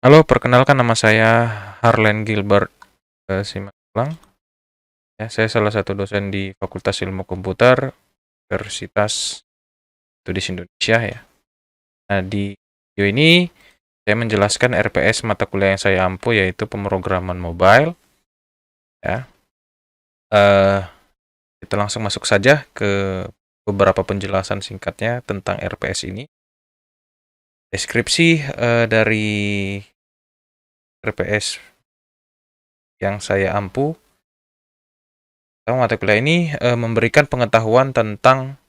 Halo, perkenalkan nama saya Harlen Gilbert Simatupang. Ya, saya salah satu dosen di Fakultas Ilmu Komputer Universitas Studis Indonesia ya. Nah, di video ini saya menjelaskan RPS mata kuliah yang saya ampu yaitu pemrograman mobile. Ya, eh, kita langsung masuk saja ke beberapa penjelasan singkatnya tentang RPS ini. Deskripsi dari RPS yang saya ampu. Mata kuliah ini memberikan pengetahuan tentang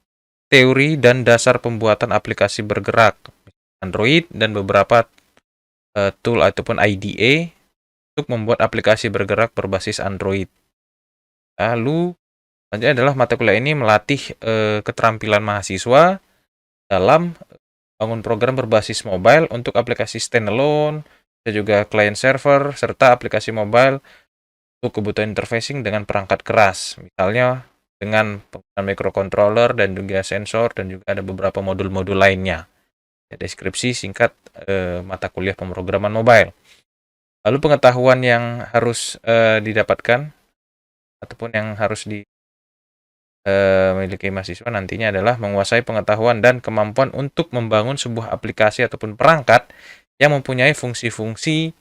teori dan dasar pembuatan aplikasi bergerak Android dan beberapa tool ataupun IDE untuk membuat aplikasi bergerak berbasis Android. Lalu selanjutnya adalah mata kuliah ini melatih keterampilan mahasiswa dalam bangun program berbasis mobile untuk aplikasi standalone, dan juga client server, serta aplikasi mobile untuk kebutuhan interfacing dengan perangkat keras. Misalnya dengan penggunaan microcontroller dan juga sensor dan juga ada beberapa modul-modul lainnya. Deskripsi singkat mata kuliah pemrograman mobile. Lalu pengetahuan yang harus didapatkan ataupun yang harus dimiliki mahasiswa nantinya adalah menguasai pengetahuan dan kemampuan untuk membangun sebuah aplikasi ataupun perangkat yang mempunyai fungsi-fungsi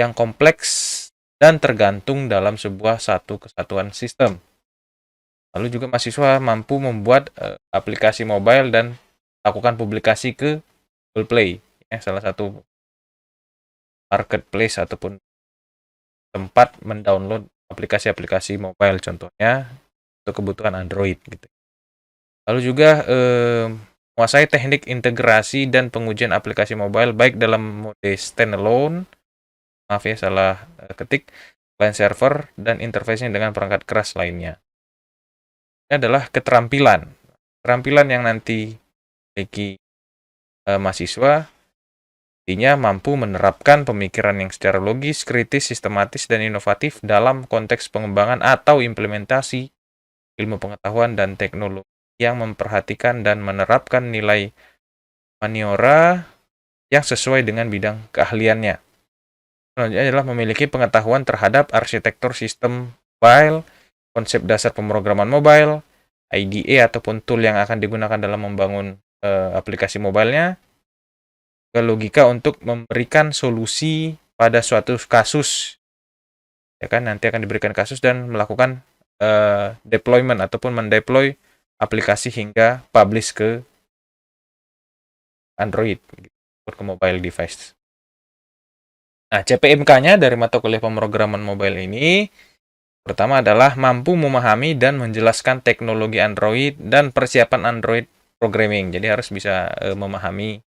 yang kompleks dan tergantung dalam sebuah satu kesatuan sistem. Lalu juga mahasiswa mampu membuat aplikasi mobile dan lakukan publikasi ke Google Play, salah satu marketplace ataupun tempat mendownload aplikasi-aplikasi mobile contohnya untuk kebutuhan Android gitu. Lalu juga menguasai teknik integrasi dan pengujian aplikasi mobile baik dalam mode standalone, maaf ya salah ketik, client server dan interface-nya dengan perangkat keras lainnya. Ini adalah keterampilan yang nanti memiliki mahasiswa artinya mampu menerapkan pemikiran yang secara logis, kritis, sistematis, dan inovatif dalam konteks pengembangan atau implementasi ilmu pengetahuan dan teknologi yang memperhatikan dan menerapkan nilai maniora yang sesuai dengan bidang keahliannya. Selanjutnya adalah memiliki pengetahuan terhadap arsitektur sistem mobile, konsep dasar pemrograman mobile, IDE ataupun tool yang akan digunakan dalam membangun aplikasi mobilenya, logika untuk memberikan solusi pada suatu kasus, ya kan nanti akan diberikan kasus dan melakukan deployment ataupun mendeploy aplikasi hingga publish ke Android ke mobile device. Nah, CPMK-nya dari mata kuliah pemrograman mobile ini pertama adalah mampu memahami dan menjelaskan teknologi Android dan persiapan Android programming. Jadi harus bisa memahami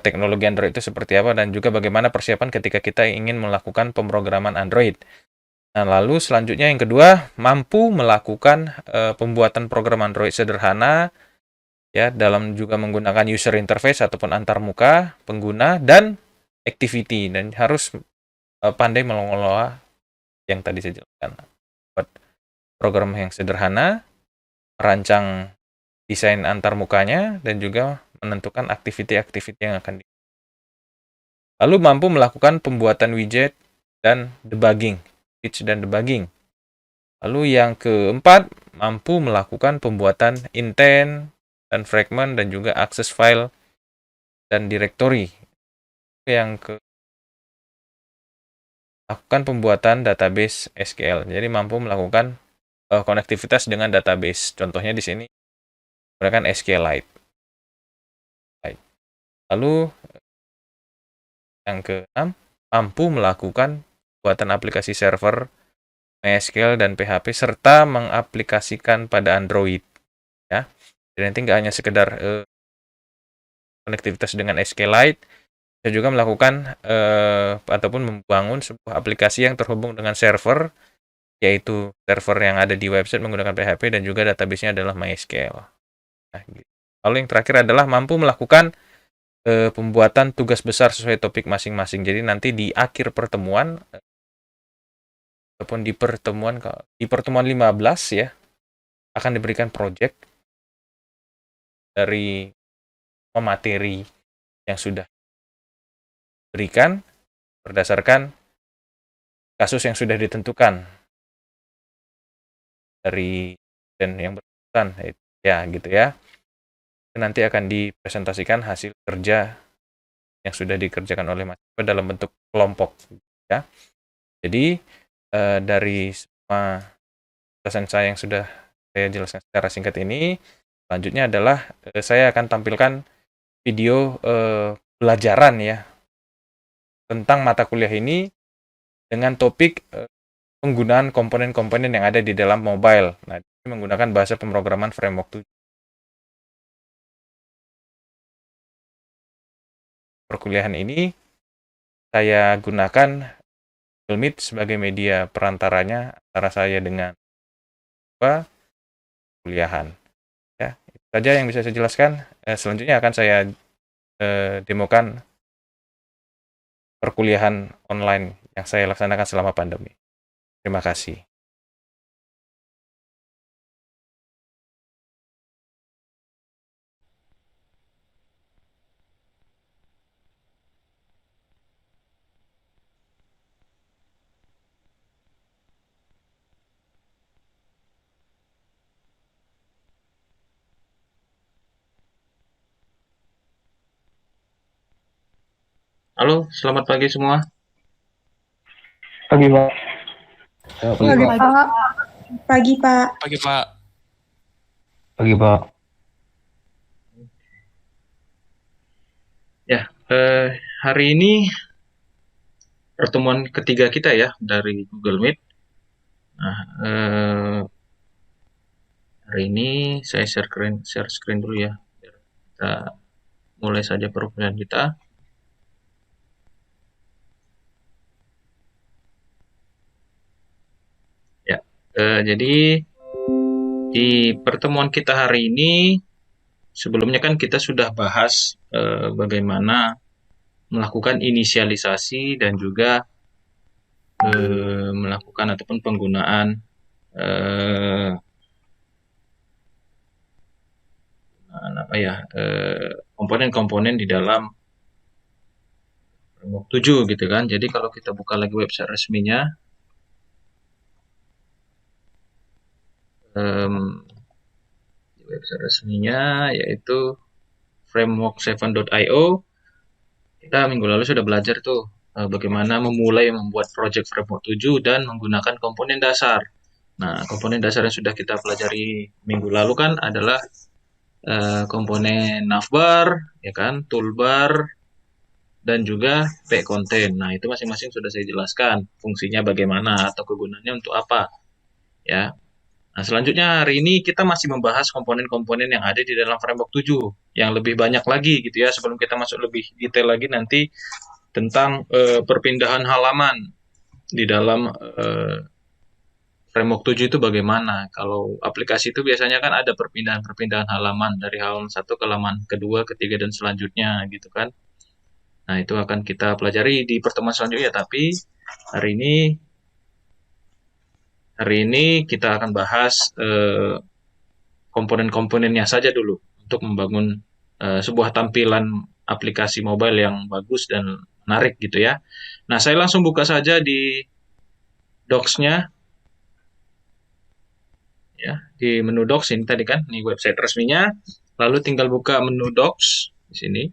teknologi Android itu seperti apa dan juga bagaimana persiapan ketika kita ingin melakukan pemrograman Android. Nah, lalu selanjutnya yang kedua, mampu melakukan pembuatan program Android sederhana ya dalam juga menggunakan user interface ataupun antarmuka pengguna dan activity dan harus pandai mengelola yang tadi saya jelaskan. Buat program yang sederhana, merancang desain antarmukanya dan juga menentukan aktiviti-aktiviti yang akan lalu mampu melakukan pembuatan widget dan debugging, pitch dan debugging. Lalu yang keempat, mampu melakukan pembuatan intent dan fragment dan juga akses file dan directory. Yang ke lakukan pembuatan database SQL. Jadi mampu melakukan konektivitas dengan database. Contohnya di sini menggunakan SQLite. Lalu yang keenam, mampu melakukan pembuatan aplikasi server MySQL dan PHP serta mengaplikasikan pada Android. Ya, jadi nanti nggak hanya sekedar konektivitas dengan SQLite, saya juga melakukan ataupun membangun sebuah aplikasi yang terhubung dengan server, yaitu server yang ada di website menggunakan PHP dan juga database-nya adalah MySQL. Nah, gitu. Lalu yang terakhir adalah mampu melakukan pembuatan tugas besar sesuai topik masing-masing. Jadi nanti di akhir pertemuan ataupun di pertemuan 15 ya akan diberikan project dari materi yang sudah berikan berdasarkan kasus yang sudah ditentukan dari dan yang bersangkutan, ya gitu ya. Nanti akan dipresentasikan hasil kerja yang sudah dikerjakan oleh mahasiswa dalam bentuk kelompok, ya. Jadi dari semua penjelasan saya yang sudah saya jelaskan secara singkat ini, selanjutnya adalah saya akan tampilkan video pelajaran ya tentang mata kuliah ini dengan topik penggunaan komponen-komponen yang ada di dalam mobile. Nah, ini menggunakan bahasa pemrograman framework 7. Perkuliahan ini saya gunakan Google Meet sebagai media perantaranya antara saya dengan kuliahan. Ya, itu saja yang bisa saya jelaskan. Selanjutnya akan saya demokan perkuliahan online yang saya laksanakan selama pandemi. Terima kasih. Halo, selamat pagi semua. Pagi, Pak. Pagi, Pak. Pagi, Pak. Pagi, Pak. Pagi, Pak. Ya, hari ini pertemuan ketiga kita ya dari Google Meet. Nah, hari ini saya share screen dulu ya, biar kita mulai saja perkuliahan kita. Ya, jadi di pertemuan kita hari ini, sebelumnya kan kita sudah bahas bagaimana melakukan inisialisasi dan juga melakukan ataupun penggunaan komponen-komponen di dalam framework 7 gitu kan. Jadi kalau kita buka lagi website resminya, website resminya yaitu framework7.io. Kita minggu lalu sudah belajar tuh bagaimana memulai membuat project framework 7 dan menggunakan komponen dasar. Nah, komponen dasar yang sudah kita pelajari minggu lalu kan adalah komponen navbar, ya kan, toolbar, dan juga back content. Nah, itu masing-masing sudah saya jelaskan fungsinya bagaimana atau kegunaannya untuk apa. Ya. Nah, selanjutnya hari ini kita masih membahas komponen-komponen yang ada di dalam framework 7 yang lebih banyak lagi gitu ya. Sebelum kita masuk lebih detail lagi nanti tentang perpindahan halaman di dalam framework 7 itu bagaimana. Kalau aplikasi itu biasanya kan ada perpindahan-perpindahan halaman dari halaman 1 ke halaman kedua, ketiga, dan selanjutnya gitu kan. Nah, itu akan kita pelajari di pertemuan selanjutnya, tapi hari ini kita akan bahas komponen-komponennya saja dulu untuk membangun sebuah tampilan aplikasi mobile yang bagus dan menarik gitu ya. Nah, saya langsung buka saja di Docs-nya. Ya, di menu Docs ini tadi kan, ini website resminya. Lalu tinggal buka menu Docs di sini.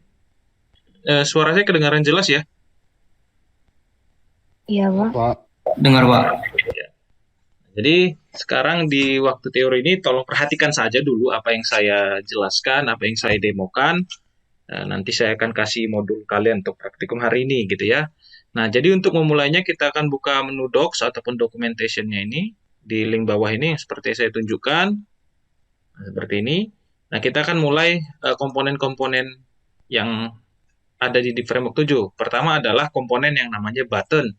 Suara saya kedengaran jelas ya? Iya, Pak. Pak. Dengar, Pak. Ya. Jadi sekarang di waktu teori ini tolong perhatikan saja dulu apa yang saya jelaskan, apa yang saya demokan. Nanti saya akan kasih modul kalian untuk praktikum hari ini gitu ya. Nah, jadi untuk memulainya kita akan buka menu Docs ataupun documentation-nya ini di link bawah ini seperti saya tunjukkan. Nah, seperti ini. Nah, kita akan mulai komponen-komponen yang ada di framework 7. Pertama adalah komponen yang namanya button.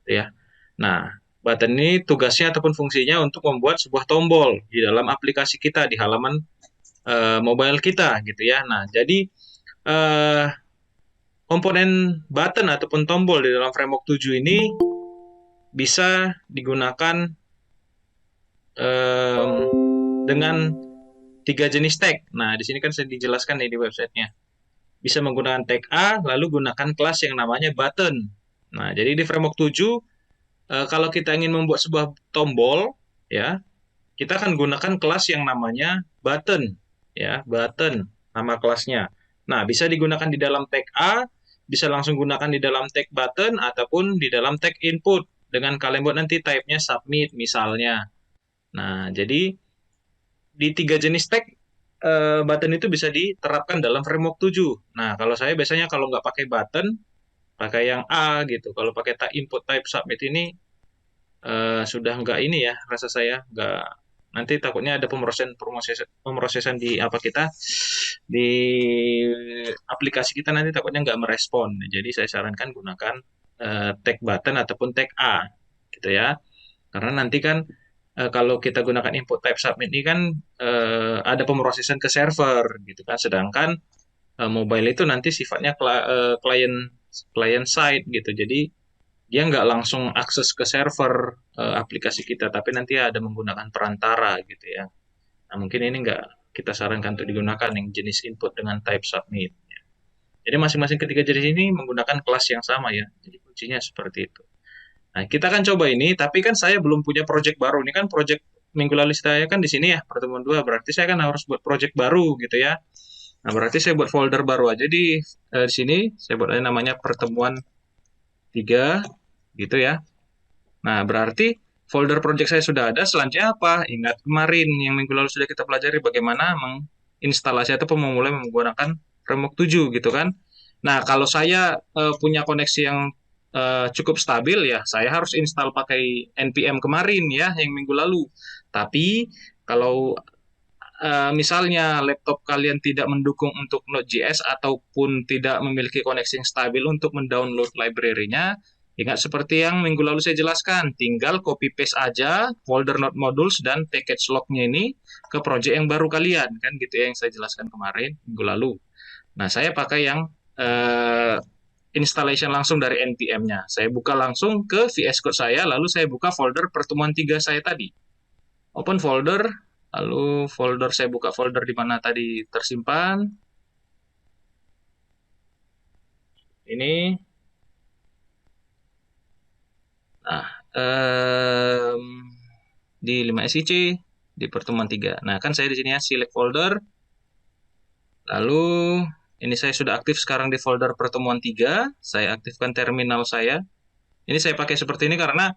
Gitu ya. Nah, button ini tugasnya ataupun fungsinya untuk membuat sebuah tombol di dalam aplikasi kita di halaman mobile kita gitu ya. Nah, jadi komponen button ataupun tombol di dalam framework 7 ini bisa digunakan dengan 3 jenis tag. Nah, di sini kan saya dijelaskan nih di websitenya. bisa menggunakan tag A, lalu gunakan kelas yang namanya button. Nah, jadi di framework 7, kalau kita ingin membuat sebuah tombol, ya, kita akan gunakan kelas yang namanya button, ya, button, nama kelasnya. Nah, bisa digunakan di dalam tag A, bisa langsung gunakan di dalam tag button, ataupun di dalam tag input, dengan kalian buat nanti type-nya submit, misalnya. Nah, jadi di 3 jenis tag, button itu bisa diterapkan dalam framework 7. Nah, kalau saya biasanya kalau nggak pakai button, pakai yang A gitu. Kalau pakai tag input type submit ini sudah nggak ini ya, rasa saya nggak, nanti takutnya ada pemrosesan di apa kita, di aplikasi kita nanti takutnya nggak merespon. Jadi saya sarankan gunakan tag button ataupun tag A gitu ya. Karena nanti kan kalau kita gunakan input type submit ini kan ada pemrosesan ke server gitu kan. Sedangkan mobile itu nanti sifatnya client side gitu. Jadi dia nggak langsung akses ke server aplikasi kita, tapi nanti ada menggunakan perantara gitu ya. Nah, mungkin ini nggak kita sarankan untuk digunakan yang jenis input dengan type submit. Jadi masing-masing ketiga jenis ini menggunakan kelas yang sama ya. Jadi kuncinya seperti itu. Nah, kita akan coba ini, tapi kan saya belum punya project baru. Ini kan project minggu lalu saya kan di sini ya, pertemuan 2. Berarti saya kan harus buat project baru gitu ya. Nah, berarti saya buat folder baru aja di sini. Saya buat aja namanya pertemuan 3 gitu ya. Nah, berarti folder project saya sudah ada. Selanjutnya apa? Ingat kemarin yang minggu lalu sudah kita pelajari bagaimana menginstalasi atau memulai menggunakan framework 7 gitu kan. Nah, kalau saya punya koneksi yang cukup stabil ya, saya harus install pakai npm kemarin ya, yang minggu lalu. Tapi kalau misalnya laptop kalian tidak mendukung untuk Node.js ataupun tidak memiliki koneksi yang stabil untuk mendownload library-nya, ingat seperti yang minggu lalu saya jelaskan, tinggal copy paste aja folder Node modules dan package log-nya ini ke project yang baru kalian, kan gitu ya, yang saya jelaskan kemarin minggu lalu. Nah, saya pakai yang installation langsung dari npm-nya. Saya buka langsung ke VS Code saya, lalu saya buka folder pertemuan 3 saya tadi. Open folder, lalu folder saya buka folder di mana tadi tersimpan. Ini. Nah, di 5SIC, di pertemuan 3. Nah, kan saya di sini ya, select folder. Lalu, ini saya sudah aktif sekarang di folder pertemuan 3. Saya aktifkan terminal saya. Ini saya pakai seperti ini karena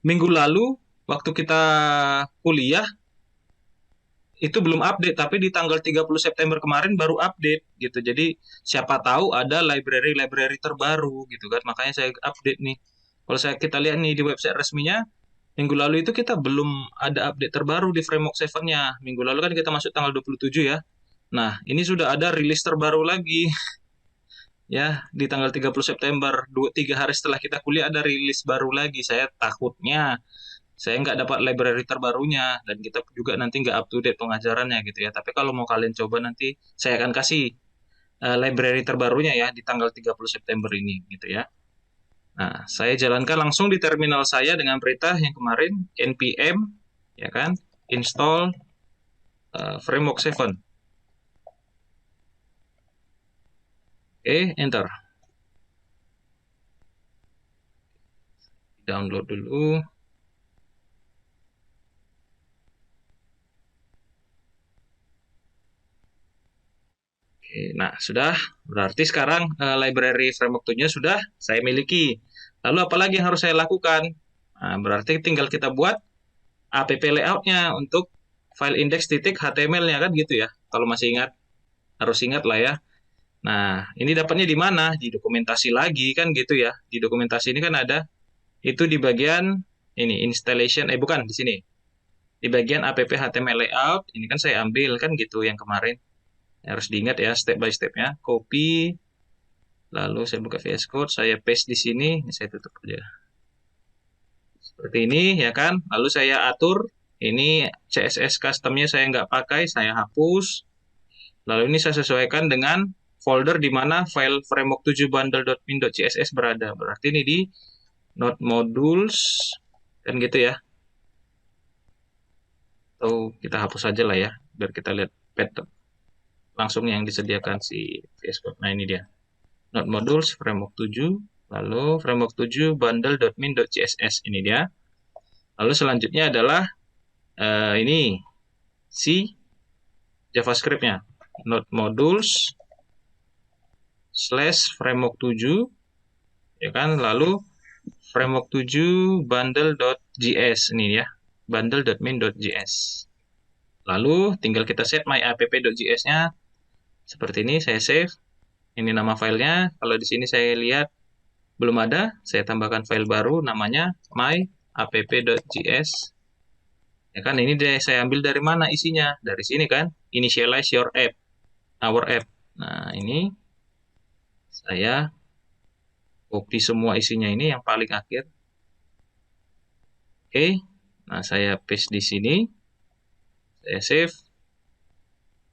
minggu lalu, waktu kita kuliah, itu belum update, tapi di tanggal 30 September kemarin baru update gitu. Jadi siapa tahu ada library-library terbaru gitu kan. Makanya saya update nih. Kalau kita lihat nih di website resminya, minggu lalu itu kita belum ada update terbaru di framework 7-nya. Minggu lalu kan kita masuk tanggal 27 ya. Nah, ini sudah ada rilis terbaru lagi. Ya, di tanggal 30 September, 2-3 hari setelah kita kuliah ada rilis baru lagi. Saya takutnya saya nggak dapat library terbarunya, dan kita juga nanti nggak up to date pengajarannya gitu ya. Tapi kalau mau kalian coba, nanti saya akan kasih library terbarunya ya di tanggal 30 September ini gitu ya. Nah, saya jalankan langsung di terminal saya dengan perintah yang kemarin, npm ya kan, install framework 7. Oke, enter. Download dulu. Nah, sudah. Berarti sekarang library framework 7-nya sudah saya miliki. Lalu apa lagi yang harus saya lakukan? Nah, berarti tinggal kita buat app layout-nya untuk file index.html-nya kan gitu ya. Kalau masih ingat, harus ingat lah ya. Nah, ini dapatnya di mana? Di dokumentasi lagi kan gitu ya. Di dokumentasi ini kan ada, itu di bagian ini, installation, bukan, di sini. Di bagian app HTML layout, ini kan saya ambil kan gitu yang kemarin. Harus diingat ya step by step-nya. Copy, lalu saya buka VS Code, saya paste di sini, ini saya tutup aja. Seperti ini ya kan. Lalu saya atur, ini CSS custom-nya saya nggak pakai, saya hapus. Lalu ini saya sesuaikan dengan folder di mana file framework 7 bundle.min.css berada. Berarti ini di Node modules, kan gitu ya. Atau kita hapus aja lah ya, biar kita lihat pattern. langsung yang disediakan si VS Code. Nah, ini dia. Node Modules Framework 7, lalu Framework 7 bundle.min.css, ini dia. Lalu selanjutnya adalah ini si JavaScript-nya. Node Modules / Framework 7, ya kan? Lalu Framework 7 bundle.js, ini ya. Bundle.min.js. Lalu tinggal kita set myapp.js-nya seperti ini, saya save. Ini nama filenya. Kalau di sini saya lihat belum ada, saya tambahkan file baru namanya myapp.js. Ya kan, ini saya ambil dari mana isinya? Dari sini kan, initialize your app, our app. Nah, ini saya copy semua isinya ini yang paling akhir. Oke. Nah, saya paste di sini. Saya save.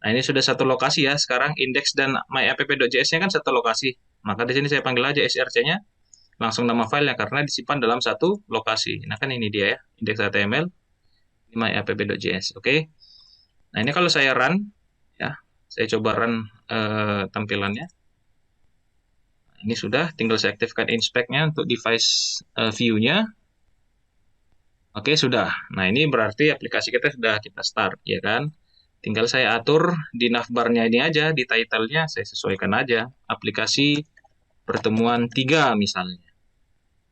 Nah, ini sudah satu lokasi ya. Sekarang index dan myapp.js-nya kan satu lokasi. Maka di sini saya panggil aja src-nya langsung nama filenya karena disimpan dalam satu lokasi. Nah, kan ini dia ya, index.html, myapp.js. Oke. Nah, ini kalau saya run ya, saya coba run tampilannya. Ini sudah, tinggal saya aktifkan inspect-nya untuk device view-nya. Oke, sudah. Nah, ini berarti aplikasi kita sudah kita start, ya kan? Tinggal saya atur di navbar-nya ini aja, di title-nya saya sesuaikan aja. Aplikasi pertemuan 3 misalnya.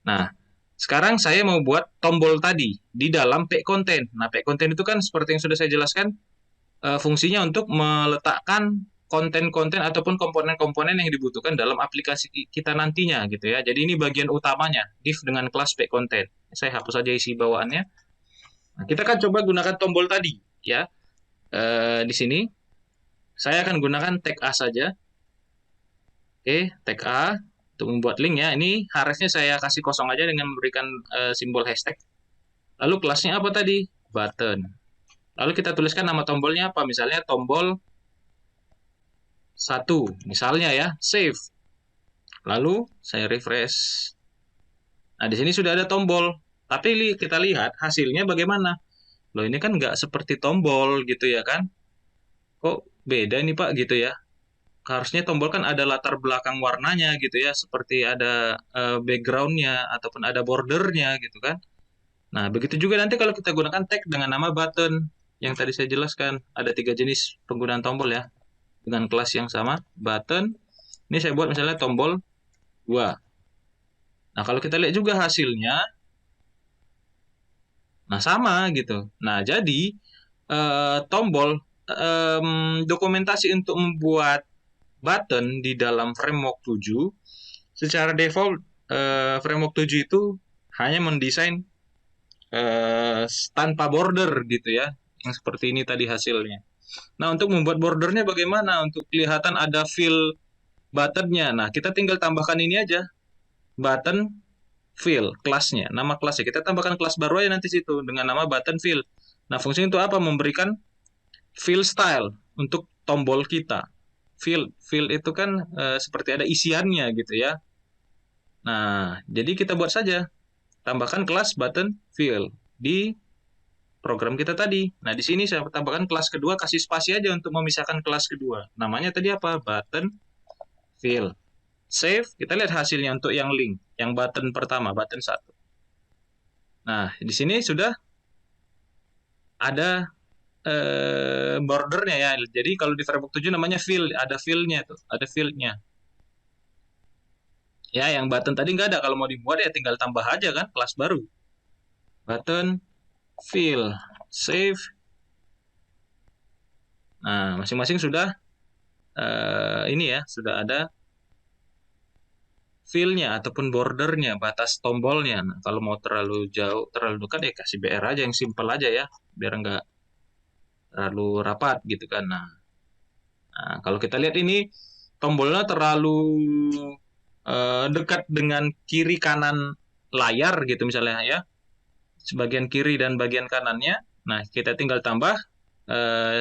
Nah, sekarang saya mau buat tombol tadi di dalam pcontent. Nah, pcontent itu kan seperti yang sudah saya jelaskan, fungsinya untuk meletakkan konten-konten ataupun komponen-komponen yang dibutuhkan dalam aplikasi kita nantinya gitu ya. Jadi ini bagian utamanya, div dengan kelas pcontent. Saya hapus saja isi bawaannya. Nah, kita kan coba gunakan tombol tadi ya. Di sini saya akan gunakan tag A saja. Oke, tag A untuk membuat link ya. Ini harusnya saya kasih kosong aja dengan memberikan simbol hashtag. Lalu kelasnya apa tadi? Button. Lalu kita tuliskan nama tombolnya apa? Misalnya tombol 1, misalnya ya, save. Lalu saya refresh. Nah, di sini sudah ada tombol. Tapi kita lihat hasilnya bagaimana. Loh, ini kan nggak seperti tombol gitu ya kan? Kok beda nih Pak gitu ya? Harusnya tombol kan ada latar belakang warnanya gitu ya, seperti ada background-nya ataupun ada bordernya gitu kan. Nah, begitu juga nanti kalau kita gunakan tag dengan nama button yang tadi saya jelaskan. Ada 3 jenis penggunaan tombol ya, dengan kelas yang sama, button. Ini saya buat misalnya tombol 2. Nah, kalau kita lihat juga hasilnya, nah sama gitu. Nah, jadi tombol dokumentasi untuk membuat button di dalam framework 7 secara default framework 7 itu hanya mendesain tanpa border gitu ya, yang seperti ini tadi hasilnya. Nah, untuk membuat bordernya bagaimana? Untuk kelihatan ada fill buttonnya. Nah, kita tinggal tambahkan ini aja, button fill, kelasnya, nama kelasnya. Kita tambahkan kelas baru aja nanti situ dengan nama button fill. Nah, fungsinya itu apa? Memberikan fill style untuk tombol kita. Fill itu kan seperti ada isiannya gitu ya. Nah, jadi kita buat saja. Tambahkan kelas button fill di program kita tadi. Nah, di sini saya tambahkan kelas kedua, kasih spasi aja untuk memisahkan kelas kedua. Namanya tadi apa? Button fill. Save, kita lihat hasilnya untuk yang link, yang button pertama, button 1. Nah, di sini sudah ada bordernya ya. Jadi kalau di framework 7 namanya fill, ada fill-nya tuh, ada field-nya. Ya, yang button tadi nggak ada. Kalau mau dibuat ya tinggal tambah aja kan, kelas baru. Button fill, save. Nah, masing-masing sudah ini ya, sudah ada fill-nya ataupun bordernya, batas tombolnya. Nah, kalau mau terlalu jauh, terlalu dekat ya kasih BR aja yang simple aja ya, biar nggak terlalu rapat gitu kan. Nah, kalau kita lihat ini tombolnya terlalu dekat dengan kiri kanan layar gitu misalnya ya, sebagian kiri dan bagian kanannya. Nah, kita tinggal tambah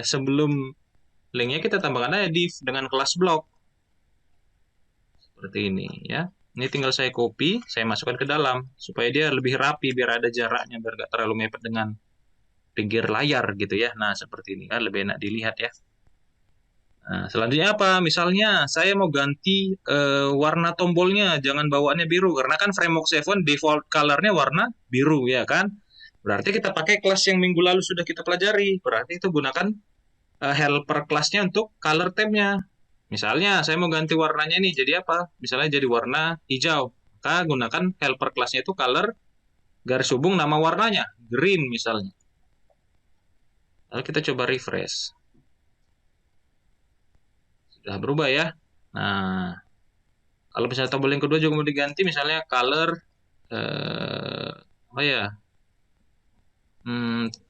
sebelum linknya kita tambahkan aja div dengan kelas block seperti ini ya. Ini tinggal saya copy, saya masukkan ke dalam supaya dia lebih rapi, biar ada jaraknya, biar nggak terlalu mepet dengan pinggir layar gitu ya. Nah, seperti ini kan lebih enak dilihat ya. Nah, selanjutnya apa? Misalnya saya mau ganti warna tombolnya, jangan bawaannya biru karena kan Framework 7 default colornya warna biru ya kan? Berarti kita pakai kelas yang minggu lalu sudah kita pelajari. Berarti itu gunakan helper kelasnya untuk color tab-nya. Misalnya saya mau ganti warnanya nih jadi apa? Misalnya jadi warna hijau. Maka gunakan helper kelasnya itu color garis hubung nama warnanya, green misalnya. Lalu kita coba refresh. Sudah berubah ya. Nah, kalau misalnya tombol yang kedua juga mau diganti, misalnya color apa ya?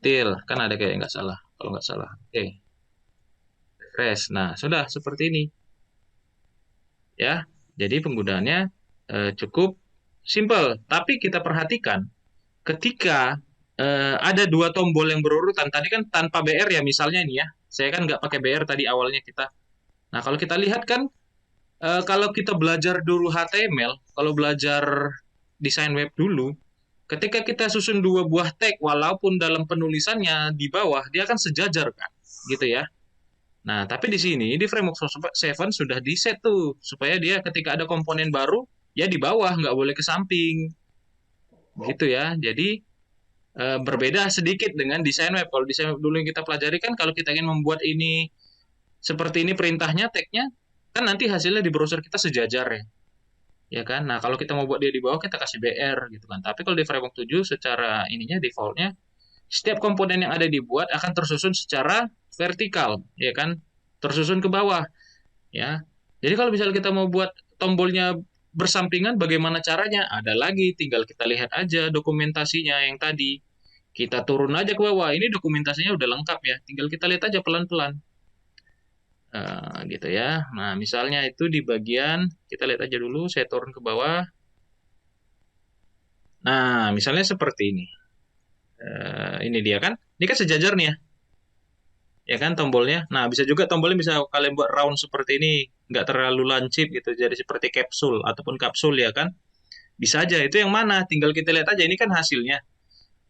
Teal kan ada kayak nggak salah, kalau nggak salah. Oke, refresh. Nah, sudah seperti ini ya. Jadi penggunaannya cukup simple. Tapi kita perhatikan ketika ada dua tombol yang berurutan. Tadi kan tanpa BR ya, misalnya ini ya. Saya kan nggak pakai BR tadi awalnya kita. Nah, kalau kita lihat kan kalau kita belajar dulu HTML, kalau belajar desain web dulu, ketika kita susun dua buah tag, walaupun dalam penulisannya di bawah, dia akan sejajar kan, gitu ya. Nah, tapi di sini, di Framework 7 sudah di set tuh, supaya dia ketika ada komponen baru, ya di bawah, nggak boleh ke samping, gitu ya. Jadi, berbeda sedikit dengan desain web. Kalau desain web dulu yang kita pelajari kan, kalau kita ingin membuat ini seperti ini perintahnya, tag-nya, kan nanti hasilnya di browser kita sejajar ya. Ya kan? Nah, kalau kita mau buat dia di bawah, kita kasih BR gitu kan. Tapi kalau di Framework 7 secara ininya defaultnya, setiap komponen yang ada dibuat akan tersusun secara vertikal, ya kan? Tersusun ke bawah, ya. Jadi kalau misalnya kita mau buat tombolnya bersampingan, bagaimana caranya? Ada lagi, tinggal kita lihat aja dokumentasinya yang tadi. Kita turun aja ke bawah, ini dokumentasinya udah lengkap ya. Tinggal kita lihat aja pelan-pelan. Gitu ya. Nah, misalnya itu di bagian, kita lihat aja dulu, saya turun ke bawah. Nah, misalnya seperti ini. Ini dia kan. Ini kan sejajar nih ya. Ya kan tombolnya. Nah, bisa juga tombolnya bisa kalian buat round seperti ini. Nggak terlalu lancip gitu. Jadi seperti kapsul ataupun kapsul ya kan. Bisa aja. Itu yang mana? Tinggal kita lihat aja. Ini kan hasilnya.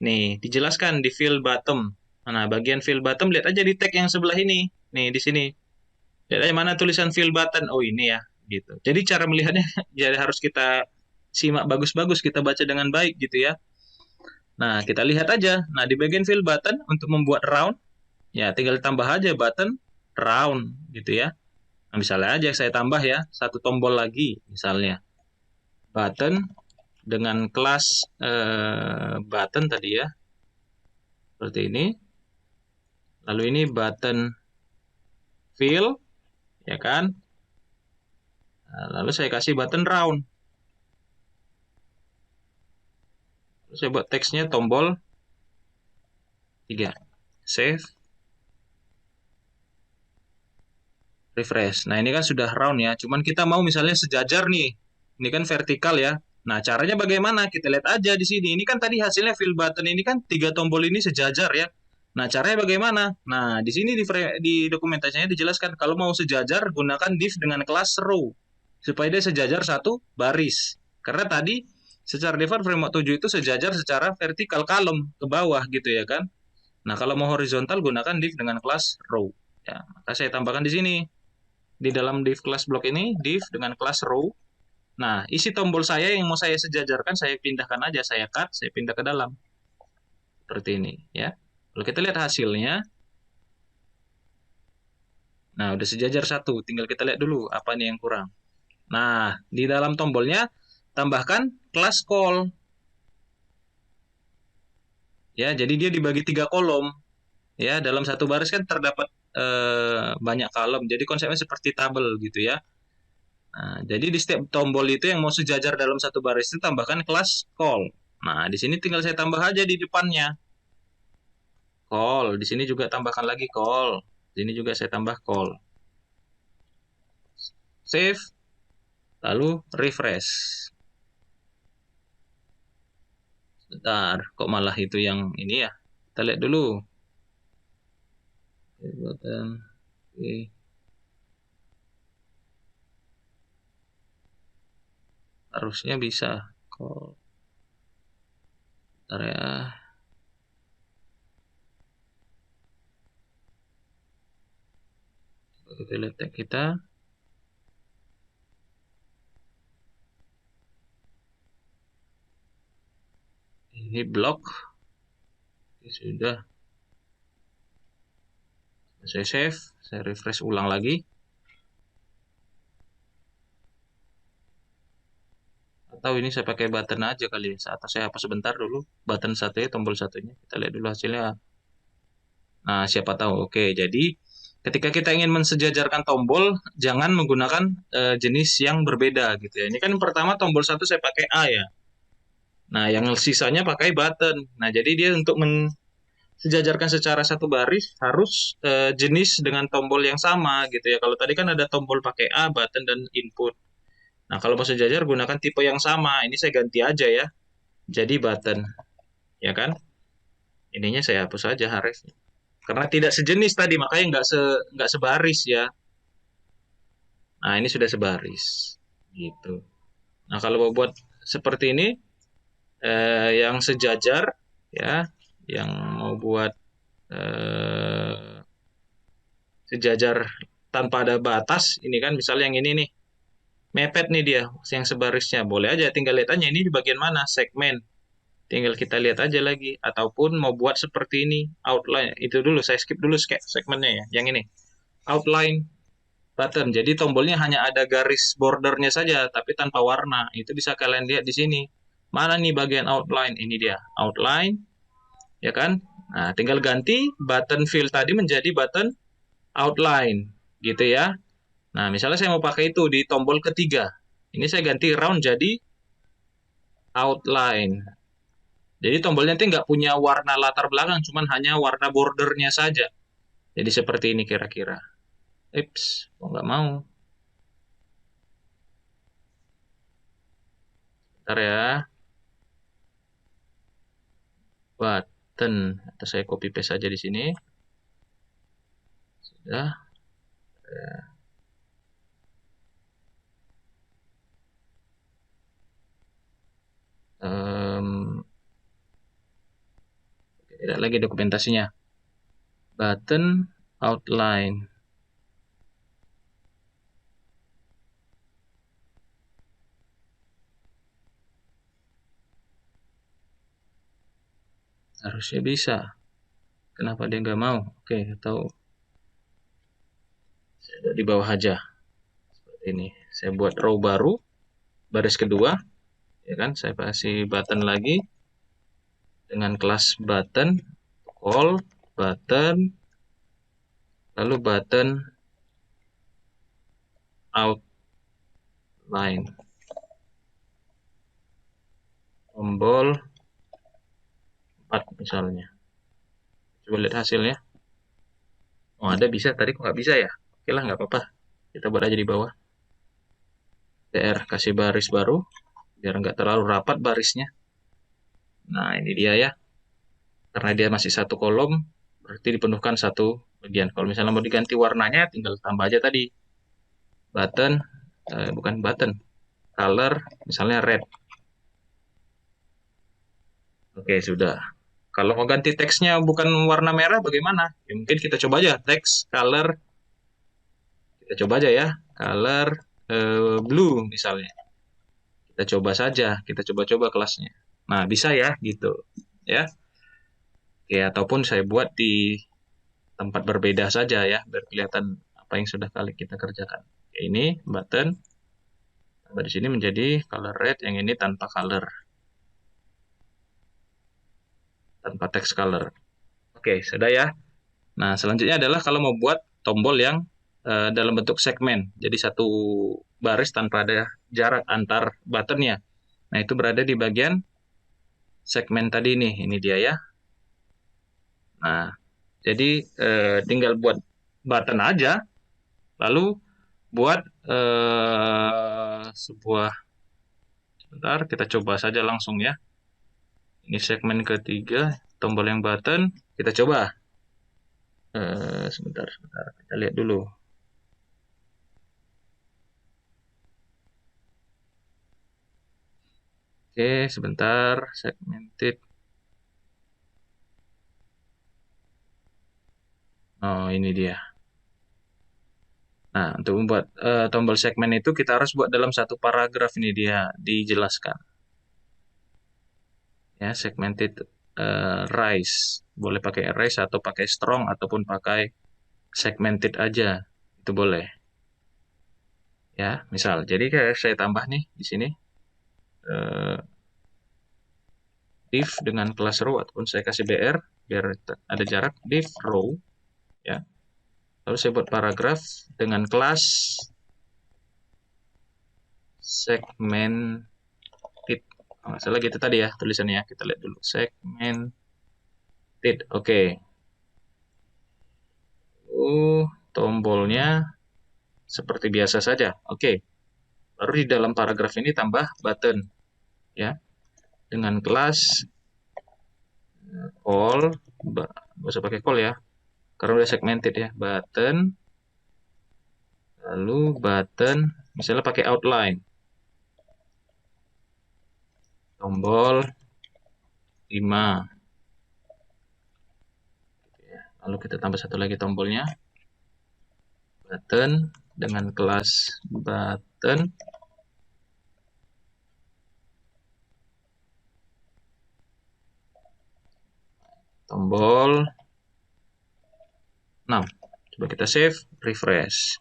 Nih, dijelaskan di fill bottom. Nah, bagian fill bottom lihat aja di tag yang sebelah ini. Nih, di sini. Lihat aja mana tulisan fill button. Oh, ini ya. Gitu. Jadi cara melihatnya jadi harus kita simak bagus-bagus. Kita baca dengan baik gitu ya. Nah, kita lihat aja. Nah, di bagian fill button untuk membuat round, ya tinggal tambah aja button round gitu ya. Nah, misalnya aja saya tambah ya, satu tombol lagi misalnya. Button dengan kelas button tadi ya. Seperti ini. Lalu ini button fill, ya kan? Nah, lalu saya kasih button round. Lalu saya buat teksnya tombol 3. Save. Refresh. Nah, ini kan sudah round ya. Cuman kita mau misalnya sejajar nih. Ini kan vertikal ya. Nah, caranya bagaimana? Kita lihat aja di sini. Ini kan tadi hasilnya fill button ini kan 3 tombol ini sejajar ya. Nah, caranya bagaimana? Nah, di sini di dokumentasinya dijelaskan kalau mau sejajar gunakan div dengan kelas row supaya dia sejajar satu baris. Karena tadi secara default framework 7 itu sejajar secara vertikal column ke bawah gitu ya kan. Nah, kalau mau horizontal gunakan div dengan kelas row. Ya, maka saya tambahkan di sini. Di dalam div class block ini, div dengan kelas row. Nah, isi tombol saya yang mau saya sejajarkan, saya pindahkan aja, saya cut, saya pindah ke dalam. Seperti ini, ya. Kalau kita lihat hasilnya, nah udah sejajar satu, tinggal kita lihat dulu apa nih yang kurang. Nah, di dalam tombolnya, tambahkan kelas call. Ya, jadi dia dibagi 3 kolom. Ya, dalam satu baris kan terdapat banyak kolom, jadi konsepnya seperti tabel gitu ya. Nah, jadi di setiap tombol itu yang mau sejajar dalam satu baris itu tambahkan kelas call. Nah, di sini tinggal saya tambah aja di depannya. Call. Di sini juga tambahkan lagi call. Di sini juga saya tambah call. Save. Lalu refresh. Bentar, kok malah itu yang ini ya? Kita lihat dulu. Oke. Harusnya bisa. Call. Bentar ya. kita lihat tag kita. Ini blok. Oke, sudah. Saya save, saya refresh ulang lagi. Atau ini saya pakai button aja kali ya. Atau saya hapus sebentar dulu. Button satunya, tombol satunya. Kita lihat dulu hasilnya. Nah, siapa tahu. Oke, jadi ketika kita ingin mensejajarkan tombol, jangan menggunakan jenis yang berbeda gitu ya. Ini kan yang pertama tombol satu saya pakai A ya. Nah, yang sisanya pakai button. Nah, jadi dia untuk mensejajarkan secara satu baris harus jenis dengan tombol yang sama gitu ya. Kalau tadi kan ada tombol pakai A, button, dan input. Nah, kalau mau sejajar gunakan tipe yang sama. Ini saya ganti aja ya. Jadi button, ya kan? Ininya saya hapus aja harusnya. Karena tidak sejenis tadi, makanya nggak sebaris ya. Nah, ini sudah sebaris. Gitu. Nah, kalau mau buat seperti ini, yang sejajar, ya, yang mau buat sejajar tanpa ada batas, ini kan misalnya yang ini nih, mepet nih dia, yang sebarisnya. Boleh aja, tinggal lihat aja ini di bagian mana, segmen. Tinggal kita lihat aja lagi. Ataupun mau buat seperti ini, outline. Itu dulu, saya skip dulu segmennya ya. Yang ini, outline button. Jadi tombolnya hanya ada garis bordernya saja, tapi tanpa warna. Itu bisa kalian lihat di sini. Mana nih bagian outline? Ini dia, outline. Ya kan? Nah, tinggal ganti button fill tadi menjadi button outline. Gitu ya. Nah, misalnya saya mau pakai itu di tombol ketiga. Ini saya ganti round jadi outline. Jadi tombolnya nanti nggak punya warna latar belakang, cuman hanya warna bordernya saja. Jadi seperti ini kira-kira. Ips, kok nggak mau? Bentar ya. Button. Atau saya copy paste saja di sini. Sudah. Tidak lagi dokumentasinya. Button outline. Harusnya bisa. Kenapa dia nggak mau? Oke, atau saya buat di bawah aja. Seperti ini. Saya buat row baru. Baris kedua. Ya kan, saya kasih button lagi. Dengan kelas button. All button. Lalu button outline. Tombol 4 misalnya. Coba lihat hasilnya. Oh, ada bisa. Tadi kok nggak bisa ya? Oke lah, nggak apa-apa. Kita buat aja di bawah. TR kasih baris baru. Biar nggak terlalu rapat barisnya. Nah, ini dia ya. Karena dia masih satu kolom, berarti dipenuhkan satu bagian. Kalau misalnya mau diganti warnanya, tinggal tambah aja tadi. Button, bukan button. Color, misalnya red. Oke, sudah. Kalau mau ganti teksnya bukan warna merah, bagaimana? Ya, mungkin kita coba aja teks, color. Kita coba aja ya. Color blue misalnya. Kita coba saja. Kita coba-coba kelasnya. Nah, bisa ya, gitu. Ya. Oke, ataupun saya buat di tempat berbeda saja ya, biar kelihatan apa yang sudah kali kita kerjakan. Oke, ini button. Tambah di sini menjadi color red, yang ini tanpa color. Tanpa text color. Oke, sudah ya. Nah, selanjutnya adalah kalau mau buat tombol yang dalam bentuk segmen. Jadi satu baris tanpa ada jarak antar buttonnya. Nah, itu berada di bagian segmen tadi nih. Ini dia ya. Nah, jadi tinggal buat button aja. Lalu buat sebuah, sebentar, kita coba saja langsung ya. Ini segmen ketiga, tombol yang button. Kita coba. Sebentar, kita lihat dulu. Oke, sebentar, segmented. Oh, ini dia. Nah, untuk membuat tombol segmen itu kita harus buat dalam satu paragraf, ini dia dijelaskan. Ya, segmented rise. Boleh pakai rise atau pakai strong ataupun pakai segmented aja. Itu boleh. Ya, misal. Jadi kayak saya tambah nih di sini div dengan kelas row ataupun saya kasih br biar ada jarak, div row ya. Lalu saya buat paragraf dengan kelas segmented. Nggak salah gitu tadi ya tulisannya ya. Kita lihat dulu segmented. Oke. Tombolnya seperti biasa saja. Oke. Baru di dalam paragraf ini tambah button ya. Dengan kelas call, nggak usah pakai call ya. Karena udah segmented ya. Button, lalu button misalnya pakai outline. Tombol 5. Lalu kita tambah satu lagi tombolnya. Button dengan kelas button. Tombol 6. Coba kita save, refresh.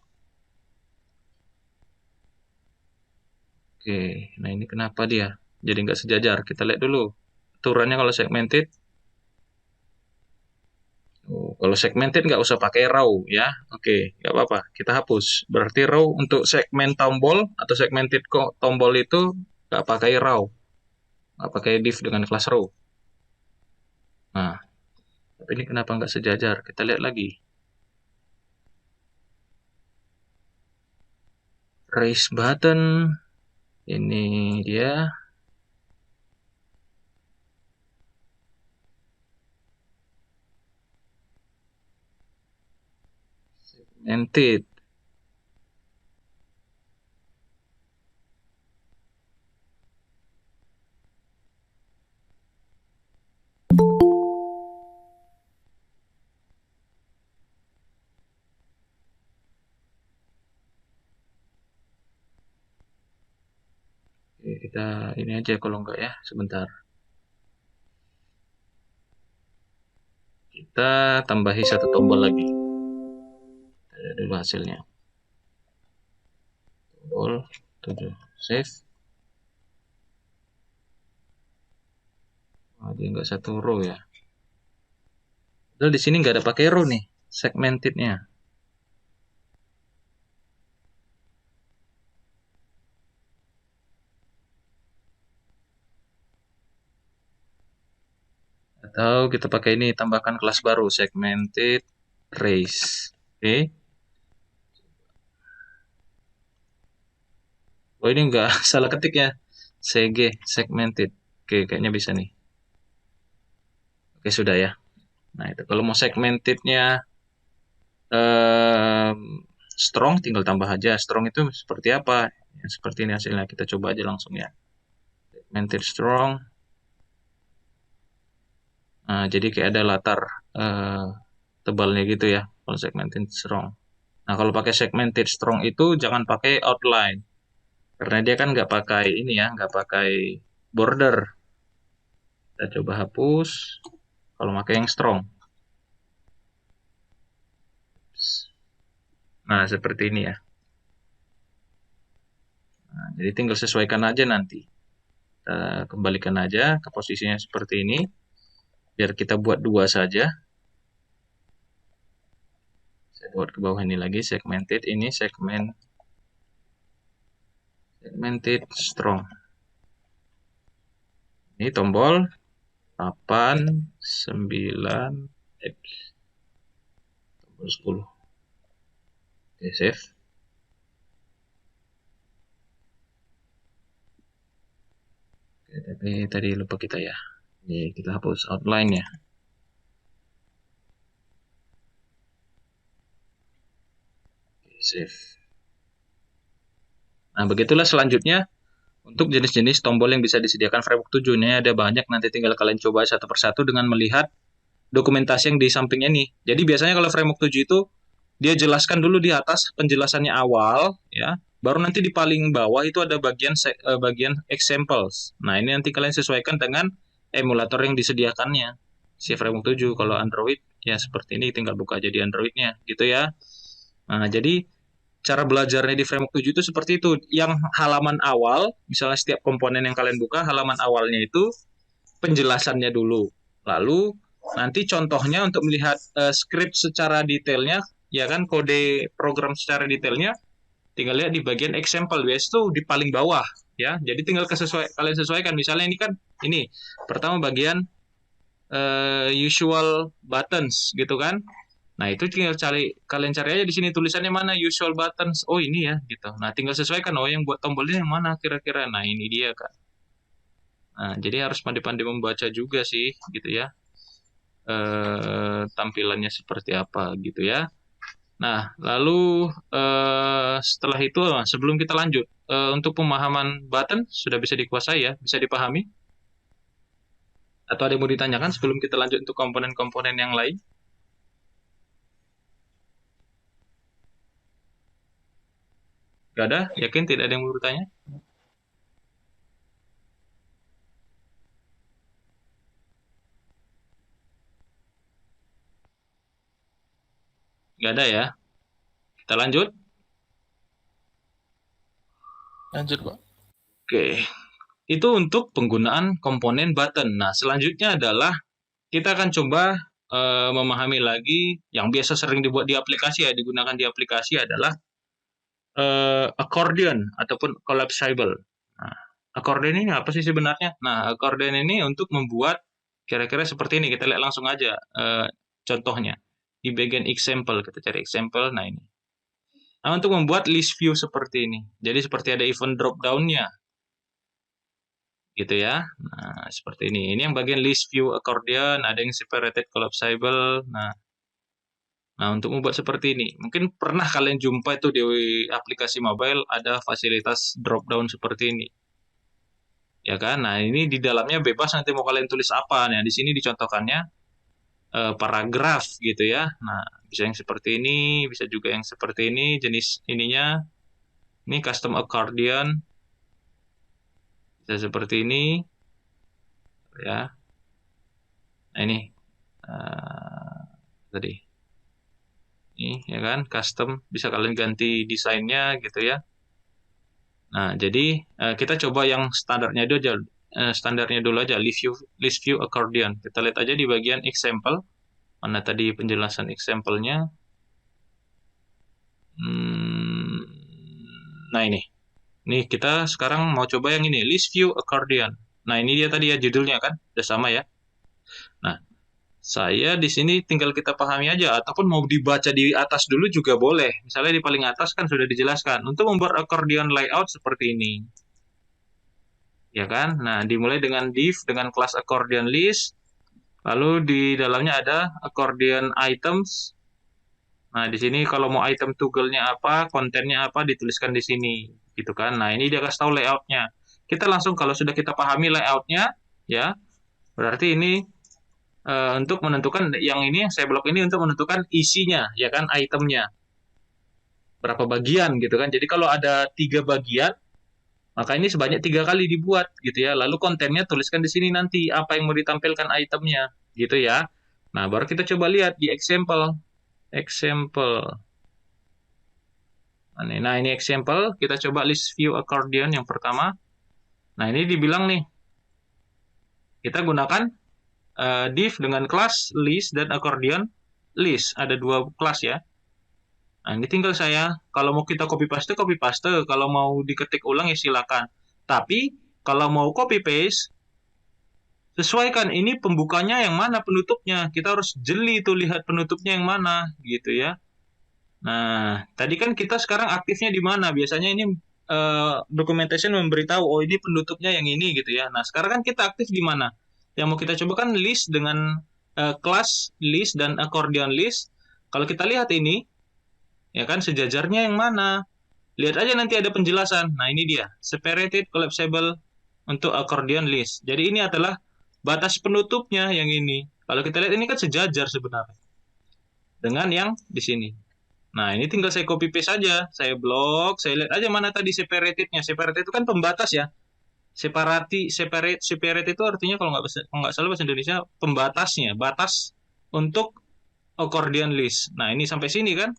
Oke, nah ini kenapa dia jadi nggak sejajar? Kita lihat dulu aturannya kalau segmented. Kalau segmented nggak usah pakai row ya. Oke, nggak apa-apa. Kita hapus. Berarti row untuk segmen tombol atau segmented tombol itu nggak pakai row. Nggak pakai div dengan kelas row. Nah, tapi ini kenapa nggak sejajar? Kita lihat lagi. Raise button. Ini dia. Segmented. Oke, kita ini aja kalau enggak ya, sebentar. Kita tambahi satu tombol lagi. Kita lihat dulu hasilnya. Tombol 7. Save. Oh, dia nggak satu row ya. Padahal di sini nggak ada pakai row nih, segmentednya. Atau kita pakai ini, tambahkan kelas baru, segmented race. Oke. Oh, ini nggak salah ketik ya. CG, segmented. Oke, kayaknya bisa nih. Oke, sudah ya. Nah, itu kalau mau segmentednya strong, tinggal tambah aja. Strong itu seperti apa? Ya, seperti ini hasilnya. Kita coba aja langsung ya. Segmented strong. Nah, jadi kayak ada latar tebalnya gitu ya. Kalau segmented strong. Nah, kalau pakai segmented strong itu jangan pakai outline. Karena dia kan nggak pakai ini ya, nggak pakai border. Kita coba hapus. Kalau pakai yang strong. Nah, seperti ini ya. Nah, jadi tinggal sesuaikan aja nanti. Kita kembalikan aja ke posisinya seperti ini. Biar kita buat dua saja. Saya buat ke bawah ini lagi, segmented. Ini segmented strong. Ini tombol 8, 9, X. Tombol 10. Oke, save. Oke, tapi tadi lupa kita ya. Ini kita hapus outline-nya. Oke, save. Nah, begitulah selanjutnya untuk jenis-jenis tombol yang bisa disediakan framework 7. Ini ada banyak, nanti tinggal kalian coba satu persatu dengan melihat dokumentasi yang di sampingnya nih. Jadi biasanya kalau framework 7 itu dia jelaskan dulu di atas penjelasannya awal, ya. Baru nanti di paling bawah itu ada bagian examples. Nah, ini nanti kalian sesuaikan dengan emulator yang disediakannya. Si Framework 7 kalau Android ya seperti ini, tinggal buka aja di Androidnya gitu ya. Nah, jadi cara belajarnya di Framework 7 itu seperti itu. Yang halaman awal, misalnya setiap komponen yang kalian buka, halaman awalnya itu penjelasannya dulu. Lalu nanti contohnya untuk melihat script secara detailnya, ya kan, kode program secara detailnya, tinggal lihat di bagian example. Biasanya itu di paling bawah, ya. Jadi tinggal kalian sesuaikan. Misalnya ini kan, ini pertama bagian usual buttons gitu kan. Nah, itu tinggal kalian cari aja di sini tulisannya mana usual buttons. Oh, ini ya gitu. Nah, tinggal sesuaikan, oh yang buat tombol ini yang mana kira-kira. Nah, ini dia kan. Nah, jadi harus pandai-pandai membaca juga sih gitu ya. Tampilannya seperti apa gitu ya. Nah, lalu setelah itu sebelum kita lanjut, untuk pemahaman button sudah bisa dikuasai ya, bisa dipahami? Atau ada yang mau ditanyakan sebelum kita lanjut untuk komponen-komponen yang lain? Gak ada? Yakin tidak ada yang mau bertanya? Gak ada ya? Kita lanjut? Lanjut, Pak. Oke. Itu untuk penggunaan komponen button. Nah, selanjutnya adalah kita akan coba memahami lagi yang biasa sering dibuat di aplikasi ya, digunakan di aplikasi adalah accordion ataupun collapsible. Nah, accordion ini apa sih sebenarnya? Nah, accordion ini untuk membuat kira-kira seperti ini. Kita lihat langsung aja contohnya. Di bagian example, kita cari example. Nah, ini. Nah, untuk membuat list view seperti ini. Jadi seperti ada event drop down-nya. Gitu ya. Nah, seperti ini. Ini yang bagian list view accordion, ada yang separated collapsible. Nah, untuk membuat seperti ini, mungkin pernah kalian jumpa itu di aplikasi mobile ada fasilitas drop down seperti ini. Ya kan? Nah, ini di dalamnya bebas nanti mau kalian tulis apa. Nah, di sini dicontohkannya paragraf gitu ya. Nah, bisa yang seperti ini, bisa juga yang seperti ini, jenis ininya. Ini custom accordion. Bisa seperti ini. Ya. Nah, ini tadi. Ini ya kan, custom, bisa kalian ganti desainnya gitu ya. Nah, jadi kita coba yang standarnya dulu aja, list view accordion. Kita lihat aja di bagian example. Mana tadi penjelasan example-nya? Nah, ini. Nih, kita sekarang mau coba yang ini, list view accordion. Nah, ini dia tadi ya judulnya kan, udah sama ya. Nah, saya di sini tinggal kita pahami aja, ataupun mau dibaca di atas dulu juga boleh. Misalnya di paling atas kan sudah dijelaskan. Untuk membuat accordion layout seperti ini. Ya kan? Nah, dimulai dengan div, dengan kelas accordion list. Lalu di dalamnya ada accordion items. Nah, di sini kalau mau item toggle-nya apa, kontennya apa, dituliskan di sini. Gitu kan? Nah, ini dia kasih tahu layout-nya. Kita langsung, kalau sudah kita pahami layout-nya, ya, berarti ini untuk menentukan yang ini, yang saya blok ini untuk menentukan isinya, ya kan, itemnya. Berapa bagian gitu kan. Jadi kalau ada 3 bagian, maka ini sebanyak 3 kali dibuat gitu ya. Lalu kontennya tuliskan di sini nanti apa yang mau ditampilkan itemnya gitu ya. Nah, baru kita coba lihat di example. Nah, ini example, kita coba list view accordion yang pertama. Nah, ini dibilang nih, kita gunakan div dengan kelas list dan accordion list. Ada 2 kelas ya. Nah, ini tinggal saya, kalau mau kita copy paste, kalau mau diketik ulang ya silakan. Tapi, kalau mau copy paste, sesuaikan ini pembukanya yang mana, penutupnya. Kita harus jeli tuh lihat penutupnya yang mana, gitu ya. Nah, tadi kan kita sekarang aktifnya di mana? Biasanya ini documentation memberitahu, oh ini penutupnya yang ini gitu ya. Nah, sekarang kan kita aktif di mana? Yang mau kita coba kan list dengan kelas list dan accordion list. Kalau kita lihat ini, ya kan, sejajarnya yang mana? Lihat aja nanti ada penjelasan. Nah, ini dia, separated collapsible untuk accordion list. Jadi ini adalah batas penutupnya yang ini. Kalau kita lihat ini kan sejajar sebenarnya dengan yang di sini. Nah, ini tinggal saya copy paste saja. Saya blok, saya lihat aja mana tadi separated-nya. Separated itu kan pembatas ya. Separate itu artinya kalau nggak salah bahasa Indonesia pembatasnya, batas untuk accordion list. Nah, ini sampai sini kan.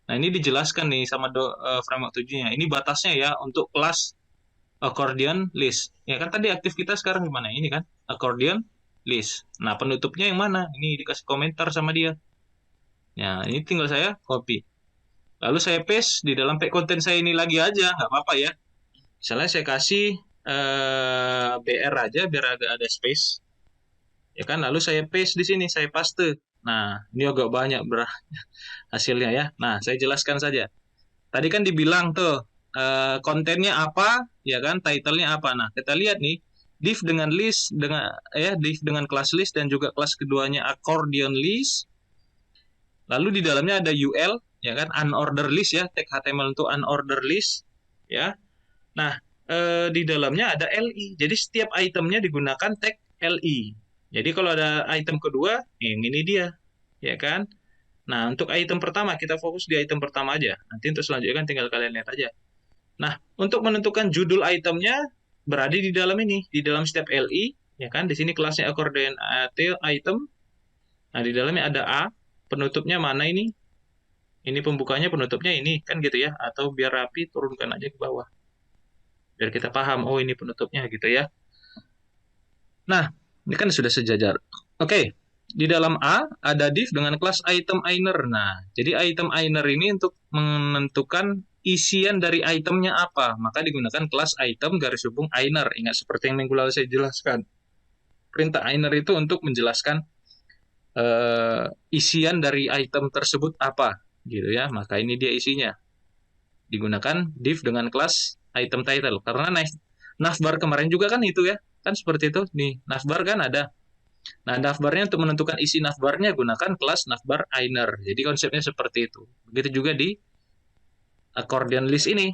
Nah, ini dijelaskan nih sama framework 7-nya. Ini batasnya ya untuk kelas accordion list. Ya kan tadi aktif kita sekarang gimana? Ini kan accordion list. Nah, penutupnya yang mana? Ini dikasih komentar sama dia. Ya, ini tinggal saya copy. Lalu saya paste di dalam pack konten saya ini lagi aja, nggak apa-apa ya. Misalnya saya kasih BR aja biar agak ada space. Ya kan, lalu saya paste di sini, saya paste. Nah, ini agak banyak hasilnya ya. Nah, saya jelaskan saja. Tadi kan dibilang tuh kontennya apa, ya kan, title-nya apa. Nah, kita lihat nih, div dengan list div dengan kelas list dan juga kelas keduanya accordion list. Lalu di dalamnya ada UL, ya kan, unordered list ya, tag HTML untuk unordered list, ya. Nah, di dalamnya ada LI. Jadi setiap itemnya digunakan tag LI. Jadi kalau ada item kedua, yang ini dia, ya kan. Nah, untuk item pertama kita fokus di item pertama aja. Nanti untuk selanjutnya kan tinggal kalian lihat aja. Nah, untuk menentukan judul itemnya berada di dalam ini, di dalam setiap LI, ya kan. Di sini kelasnya accordion item. Nah, di dalamnya ada A. Penutupnya mana ini? Ini pembukanya, penutupnya ini, kan gitu ya. Atau biar rapi, turunkan aja ke bawah. Biar kita paham, oh ini penutupnya gitu ya. Nah, ini kan sudah sejajar. Oke, di dalam A ada div dengan kelas item inner. Nah, jadi item inner ini untuk menentukan isian dari itemnya apa. Maka digunakan kelas item garis hubung inner. Ingat seperti yang minggu lalu saya jelaskan. Perintah inner itu untuk menjelaskan isian dari item tersebut apa, gitu ya. Maka ini dia isinya. Digunakan div dengan kelas item title. Karena navbar kemarin juga kan itu ya. Kan seperti itu. Nih, navbar kan ada. Nah, navbarnya untuk menentukan isi navbarnya gunakan kelas navbar inner. Jadi konsepnya seperti itu. Begitu juga di accordion list ini.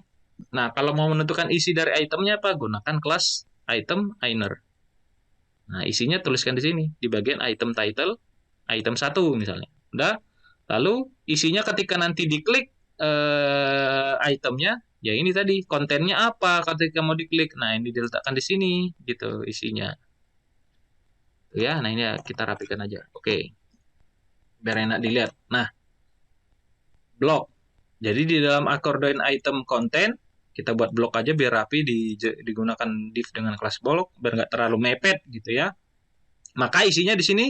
Nah, kalau mau menentukan isi dari itemnya apa? Gunakan kelas item inner. Nah, isinya tuliskan di sini. Di bagian item title, item 1 misalnya. Udah. Lalu isinya ketika nanti diklik itemnya, ya ini tadi kontennya apa ketika mau diklik. Nah, ini diletakkan di sini gitu isinya. Ya, nah ini kita rapikan aja. Oke. Biar enak dilihat. Nah, blok. Jadi di dalam accordion item konten kita buat blok aja biar rapi, digunakan div dengan kelas blok biar nggak terlalu mepet gitu ya. Maka isinya di sini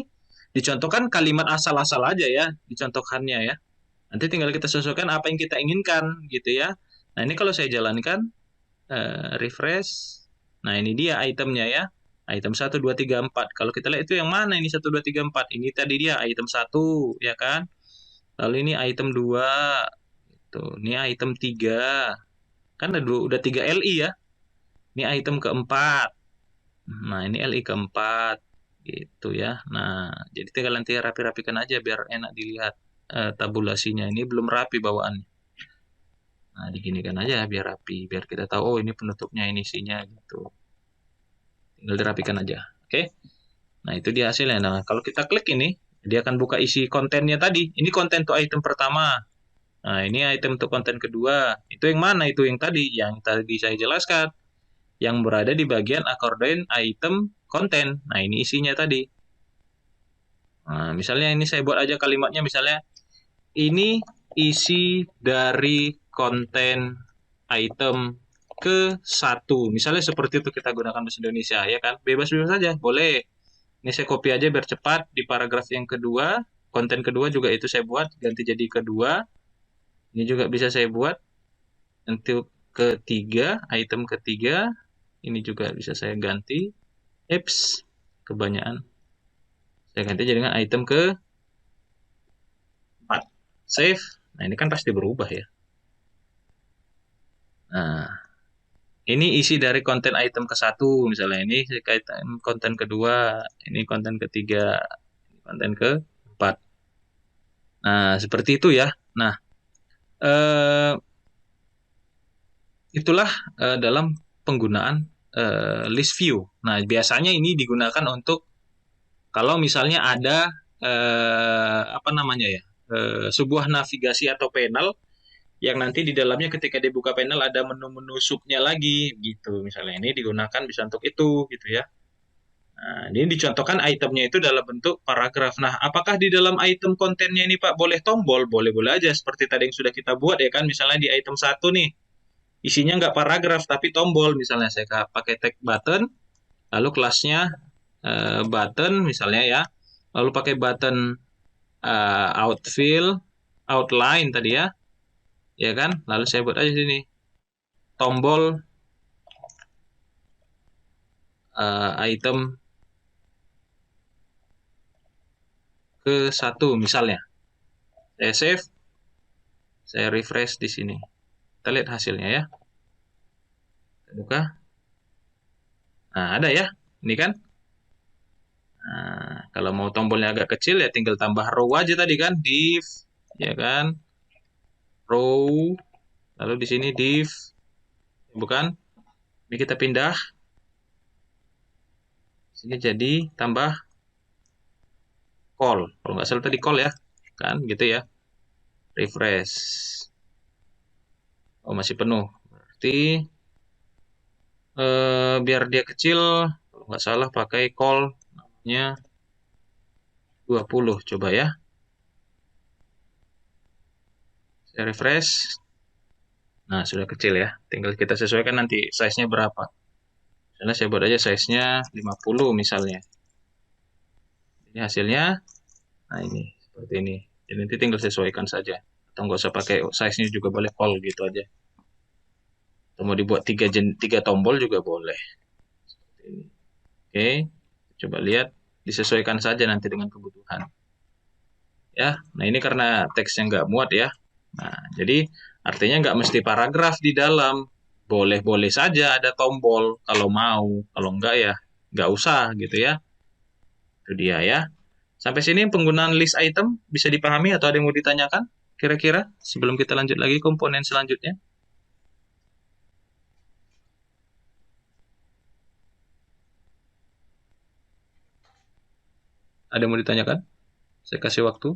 dicontohkan kalimat asal-asal aja ya, dicontohkannya ya. Nanti tinggal kita sesuaikan apa yang kita inginkan gitu ya. Nah, ini kalau saya jalankan refresh. Nah, ini dia itemnya ya. Item 1, 2, 3, 4. Kalau kita lihat itu yang mana ini 1, 2, 3, 4. Ini tadi dia item 1 ya kan. Lalu ini item 2. Gitu. Ini item 3. Kan udah 3 LI ya. Ini item keempat. Nah, ini LI keempat. Gitu ya. Nah, jadi tinggal nanti rapi-rapikan aja biar enak dilihat tabulasinya. Ini belum rapi bawaannya. Nah, diginikan aja biar rapi, biar kita tahu oh ini penutupnya, ini isinya gitu. Tinggal dirapikan aja. Oke. Nah, itu dia hasilnya. Nah, kalau kita klik ini, dia akan buka isi kontennya tadi. Ini konten untuk item pertama. Nah, ini item untuk konten kedua. Itu yang mana? Itu yang tadi saya jelaskan. Yang berada di bagian accordion item konten. Nah, ini isinya tadi. Nah, misalnya ini saya buat aja kalimatnya, misalnya ini isi dari konten item ke-1. Misalnya seperti itu kita gunakan bahasa Indonesia, ya kan? Bebas-bebas saja, boleh. Ini saya copy aja biar cepat. Di paragraf yang kedua, konten kedua juga itu saya buat, ganti jadi kedua. Ini juga bisa saya buat. Untuk ketiga, item ketiga, ini juga bisa saya ganti. Eps, kebanyakan. Saya ganti jadi dengan item ke-4. Save. Nah, ini kan pasti berubah ya. Nah, ini isi dari konten item ke-1 misalnya, ini konten kedua, ini konten ketiga, ini konten ke-4. Nah, seperti itu ya. Nah, itulah dalam penggunaan list view. Nah, biasanya ini digunakan untuk kalau misalnya ada apa namanya ya, sebuah navigasi atau panel yang nanti di dalamnya ketika dibuka panel ada menu-menu subnya lagi gitu. Misalnya ini digunakan bisa untuk itu gitu ya. Nah, ini dicontohkan itemnya itu dalam bentuk paragraf. Nah, apakah di dalam item kontennya ini Pak boleh tombol? Boleh-boleh aja seperti tadi yang sudah kita buat ya kan. Misalnya di item 1 nih, isinya nggak paragraf tapi tombol. Misalnya saya pakai tag button, lalu kelasnya button misalnya ya. Lalu pakai button outfill, outline tadi ya. Ya kan? Lalu saya buat aja sini. Tombol item ke 1 misalnya. Saya save, saya refresh di sini. Kita lihat hasilnya ya. Kita buka. Nah, ada ya. Ini kan. Nah, kalau mau tombolnya agak kecil ya tinggal tambah row aja tadi kan. Div, ya kan. Row. Lalu di sini div. Bukan. Ini kita pindah. Sini jadi tambah call. Kalau nggak salah tadi call ya. Kan gitu ya. Refresh. Oh, masih penuh. Berarti biar dia kecil, kalau nggak salah pakai call namanya 20. Coba ya. Saya refresh. Nah, sudah kecil ya. Tinggal kita sesuaikan nanti size-nya berapa. Misalnya saya buat aja size-nya 50 misalnya. Ini hasilnya. Nah, ini. Seperti ini. Jadi nanti tinggal sesuaikan saja. Atau nggak usah pakai size-nya juga boleh call gitu aja. Atau mau dibuat 3 tombol juga boleh. Seperti ini. Oke. Coba lihat. Disesuaikan saja nanti dengan kebutuhan. Ya, nah ini karena teksnya nggak muat ya. Nah, jadi artinya nggak mesti paragraf di dalam. Boleh-boleh saja ada tombol kalau mau. Kalau nggak ya nggak usah gitu ya. Itu dia ya. Sampai sini penggunaan list item bisa dipahami atau ada yang mau ditanyakan? Kira-kira sebelum kita lanjut lagi komponen selanjutnya. Ada yang mau ditanyakan? Saya kasih waktu.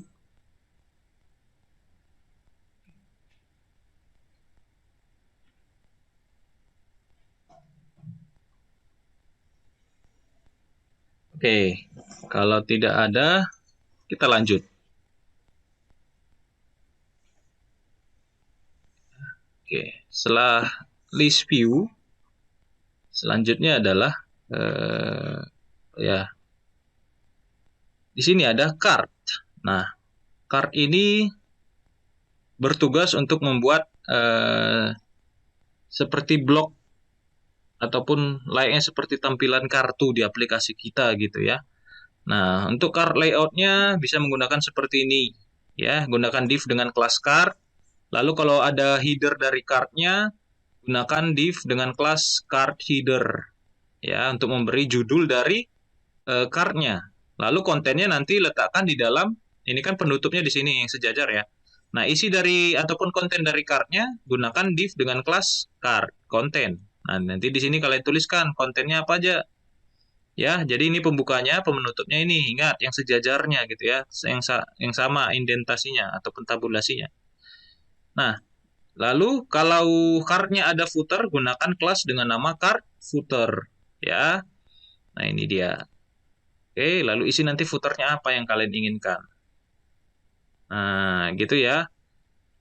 Oke, kalau tidak ada, kita lanjut. Oke, setelah list view, selanjutnya adalah ya di sini ada card. Nah, card ini bertugas untuk membuat seperti blok ataupun layaknya seperti tampilan kartu di aplikasi kita gitu ya. Nah, untuk card layoutnya bisa menggunakan seperti ini ya, gunakan div dengan kelas card. Lalu kalau ada header dari cardnya, gunakan div dengan kelas card header ya untuk memberi judul dari cardnya. Lalu kontennya nanti letakkan di dalam, ini kan penutupnya di sini yang sejajar ya. Nah, isi dari ataupun konten dari cardnya gunakan div dengan kelas card konten. Nah, nanti di sini kalian tuliskan kontennya apa aja. Ya, jadi ini pembukanya, pemenutupnya ini ingat yang sejajarnya gitu ya, yang sama indentasinya ataupun tabulasinya. Nah, lalu kalau cardnya ada footer, gunakan kelas dengan nama card footer ya. Nah, ini dia. Oke, lalu isi nanti footernya apa yang kalian inginkan. Nah, gitu ya.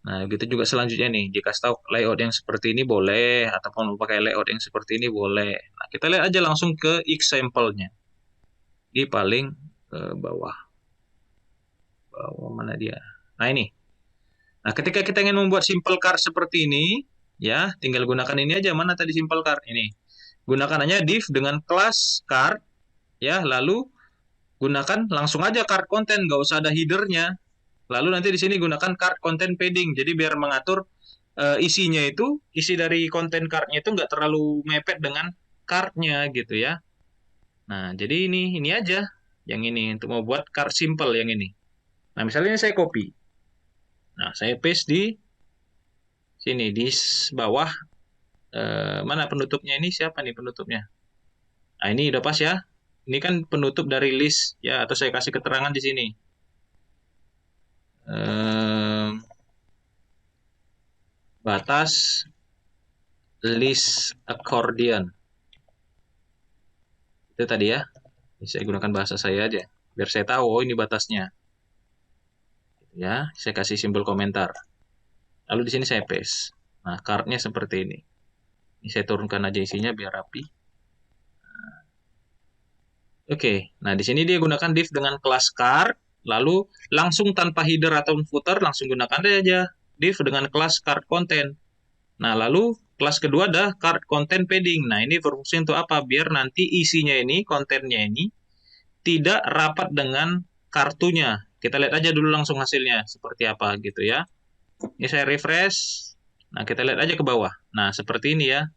Nah, gitu juga selanjutnya nih. Jika tahu layout yang seperti ini boleh, ataupun mau pakai layout yang seperti ini boleh. Nah, kita lihat aja langsung ke example-nya. Di paling bawah. Bawah mana dia? Nah, ini. Nah, ketika kita ingin membuat simple card seperti ini, ya, tinggal gunakan ini aja. Mana tadi simple card? Ini. Gunakan hanya div dengan kelas card, ya, lalu gunakan langsung aja card content, nggak usah ada headernya. Lalu nanti di sini gunakan card content padding. Jadi biar mengatur isinya itu, isi dari konten cardnya itu nggak terlalu mepet dengan cardnya gitu ya. Nah, jadi ini aja. Yang ini untuk mau buat card simple yang ini. Nah, misalnya ini saya copy. Nah, saya paste di sini di bawah. Mana penutupnya ini? Siapa nih penutupnya? Nah, ini udah pas ya. Ini kan penutup dari list ya, atau saya kasih keterangan di sini. Em, batas list accordion. Itu tadi ya. Ini saya gunakan bahasa saya aja biar saya tahu oh ini batasnya. Ya, saya kasih simbol komentar. Lalu di sini saya paste. Nah, cardnya seperti ini. Ini saya turunkan aja isinya biar rapi. Oke, nah di sini dia gunakan div dengan kelas card, lalu langsung tanpa header atau footer langsung gunakan aja div dengan kelas card content. Nah, lalu kelas kedua ada card content padding. Nah, ini berfungsi untuk apa? Biar nanti isinya ini, kontennya ini tidak rapat dengan kartunya. Kita lihat aja dulu langsung hasilnya seperti apa gitu ya. Ini saya refresh. Nah, kita lihat aja ke bawah. Nah, seperti ini ya.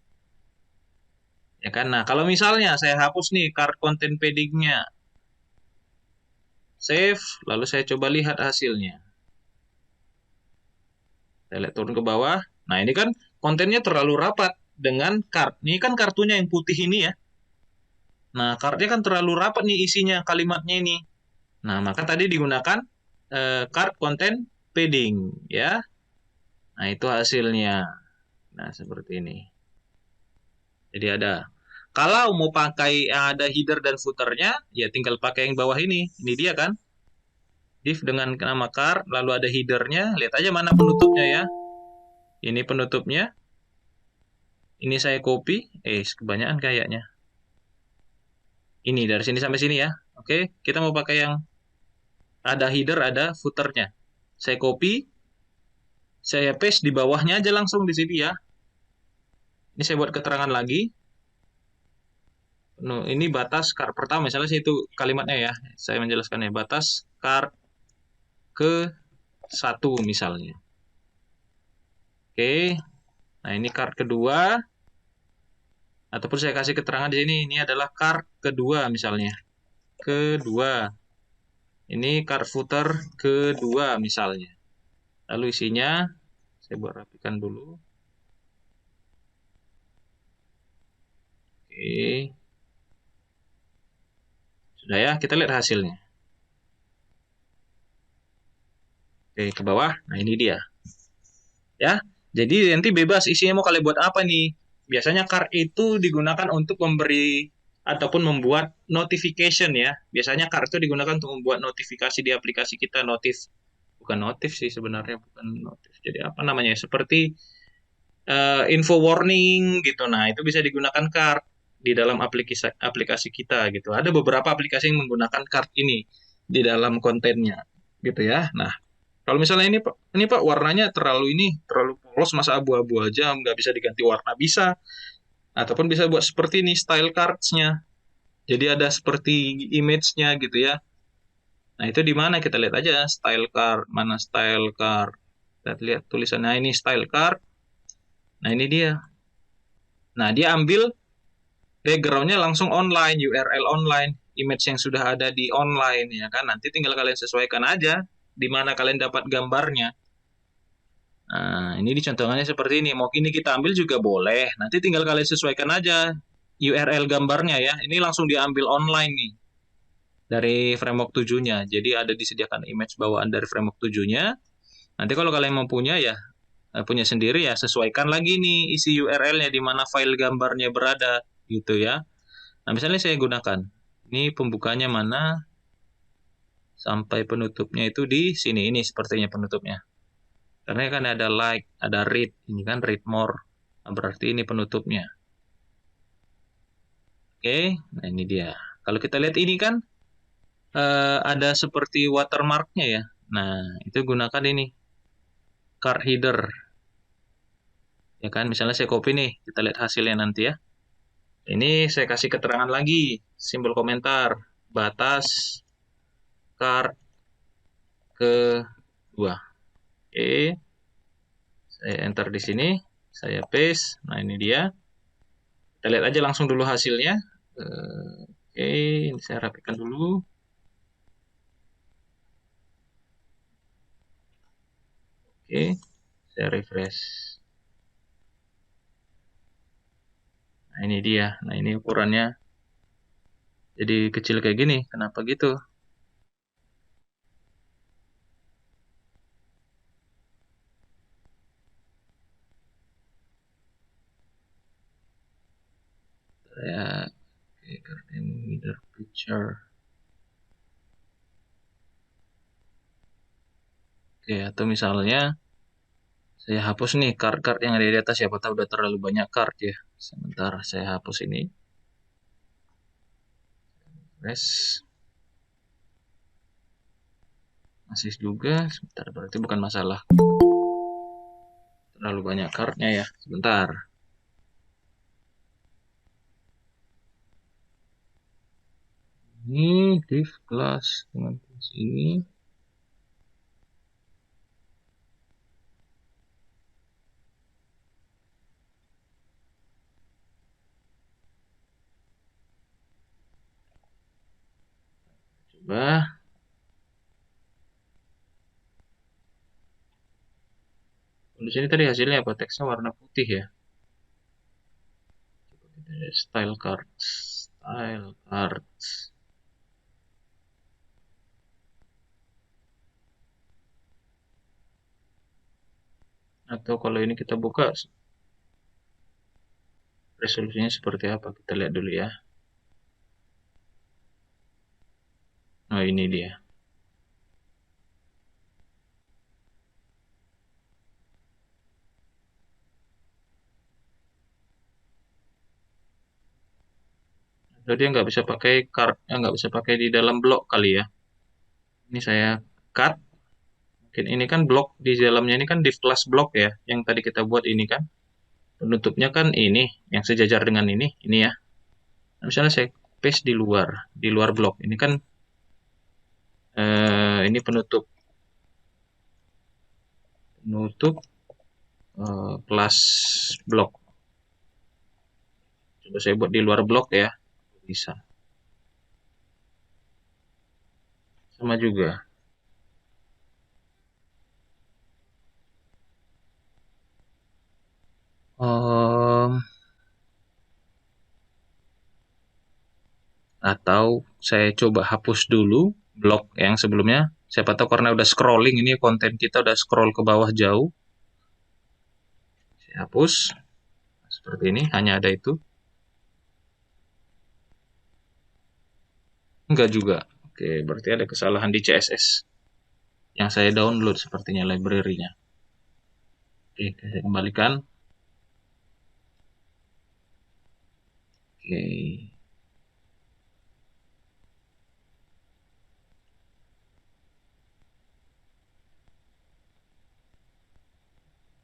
Ya kan? Nah, kalau misalnya saya hapus nih card content padding-nya. Save, lalu saya coba lihat hasilnya. Saya lihat turun ke bawah. Nah, ini kan kontennya terlalu rapat dengan card. Ini kan kartunya yang putih ini ya. Nah, cardnya kan terlalu rapat nih isinya, kalimatnya ini. Nah, maka tadi digunakan card content padding ya. Nah, itu hasilnya. Nah, seperti ini. Jadi ada. Kalau mau pakai yang ada header dan footernya, ya tinggal pakai yang bawah ini. Ini dia kan. Div dengan nama card, lalu ada headernya. Lihat aja mana penutupnya ya. Ini penutupnya. Ini saya copy. Kebanyakan kayaknya. Ini dari sini sampai sini ya. Oke, kita mau pakai yang ada header, ada footernya. Saya copy. Saya paste di bawahnya aja langsung di sini ya. Ini saya buat keterangan lagi. No, ini batas card pertama, misalnya itu kalimatnya ya. Saya menjelaskannya. Batas card ke 1 misalnya. Oke. Nah, ini card kedua. Ataupun saya kasih keterangan di sini. Ini adalah card kedua misalnya. Kedua. Ini card footer kedua misalnya. Lalu isinya. Saya buat rapikan dulu. Oke. Sudah ya, kita lihat hasilnya. Oke, ke bawah. Nah, ini dia. Ya, jadi nanti bebas isinya mau kalian buat apa nih. Biasanya card itu digunakan untuk memberi ataupun membuat notification ya. Biasanya card itu digunakan untuk membuat notifikasi di aplikasi kita. Bukan notif sih sebenarnya, bukan notif. Jadi apa namanya? Seperti info warning gitu. Nah, itu bisa digunakan card di dalam aplikasi kita gitu. Ada beberapa aplikasi yang menggunakan card ini di dalam kontennya gitu ya. Nah, kalau misalnya ini Pak warnanya terlalu polos, masa abu-abu aja, nggak bisa diganti warna, bisa. Ataupun bisa buat seperti ini style cards-nya. Jadi ada seperti image-nya gitu ya. Nah, itu di mana kita lihat aja style card, mana style card. Kita lihat tulisannya ini style card. Nah, ini dia. Nah, dia ambil background-nya langsung online, URL online, image yang sudah ada di online ya kan. Nanti tinggal kalian sesuaikan aja di mana kalian dapat gambarnya. Nah, ini dicontohkannya seperti ini. Mau ini kita ambil juga boleh. Nanti tinggal kalian sesuaikan aja URL gambarnya ya. Ini langsung diambil online nih. Dari framework 7-nya. Jadi ada disediakan image bawaan dari framework 7-nya. Nanti kalau kalian mau punya ya, punya sendiri ya, sesuaikan lagi nih isi URL-nya di mana file gambarnya berada gitu ya. Nah, misalnya saya gunakan. Ini pembukanya mana? Sampai penutupnya itu di sini. Ini sepertinya penutupnya. Karena kan ada like, ada read. Ini kan read more. Nah, berarti ini penutupnya. Oke, nah ini dia. Kalau kita lihat ini kan ada seperti watermark-nya ya. Nah, itu gunakan ini. Card header. Ya kan, misalnya saya copy nih. Kita lihat hasilnya nanti ya. Ini saya kasih keterangan lagi. Simbol komentar. Batas card ke-2. Oke. Saya enter di sini. Saya paste. Nah, ini dia. Kita lihat aja langsung dulu hasilnya. Oke, ini saya rapikan dulu. Oke, saya refresh. Nah, ini dia. Nah, ini ukurannya. Jadi kecil kayak gini. Kenapa gitu? Ya, oke, card demo header picture. Oke, atau misalnya saya hapus nih card-card yang ada di atas, siapa tahu udah terlalu banyak card ya. Sebentar saya hapus ini. Press. Masih juga, sebentar, berarti bukan masalah terlalu banyak cardnya ya. Sebentar. Ini div class dengan class ini. Coba. Di sini tadi hasilnya apa? Teksnya warna putih ya. Style cards. Style cards. Atau kalau ini kita buka, resolusinya seperti apa? Kita lihat dulu ya. Oh, ini dia. Jadi nggak bisa pakai card, nggak bisa pakai di dalam blok kali ya. Ini saya cut. Mungkin ini kan blok di dalamnya ini kan div class blok ya, yang tadi kita buat ini kan. Penutupnya kan ini, yang sejajar dengan ini ya. Nah, misalnya saya paste di luar blok. Ini kan ini penutup kelas blok. Coba saya buat di luar blok ya, bisa. Sama juga. Atau saya coba hapus dulu blok yang sebelumnya. Siapa tahu karena udah scrolling, ini konten kita udah scroll ke bawah jauh. Saya hapus. Seperti ini, hanya ada itu. Enggak juga. Oke, berarti ada kesalahan di CSS. Yang saya download sepertinya library-nya. Oke, saya kembalikan. Oke.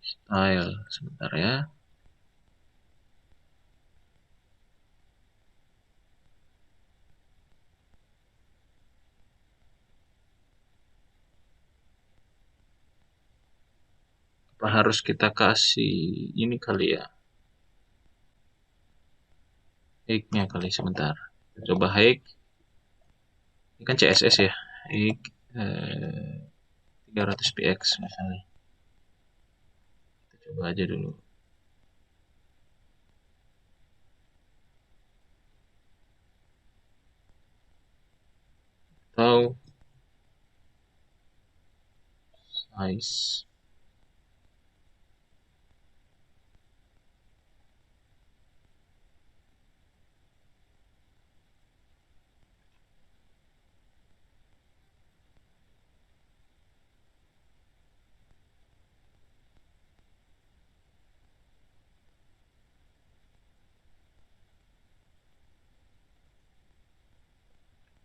Style, sebentar ya. Apa harus kita kasih ini kali ya? Hike-nya kali sebentar. Coba hike. Ini kan CSS ya. Hike 300px misalnya. Kita coba aja dulu. Atau size.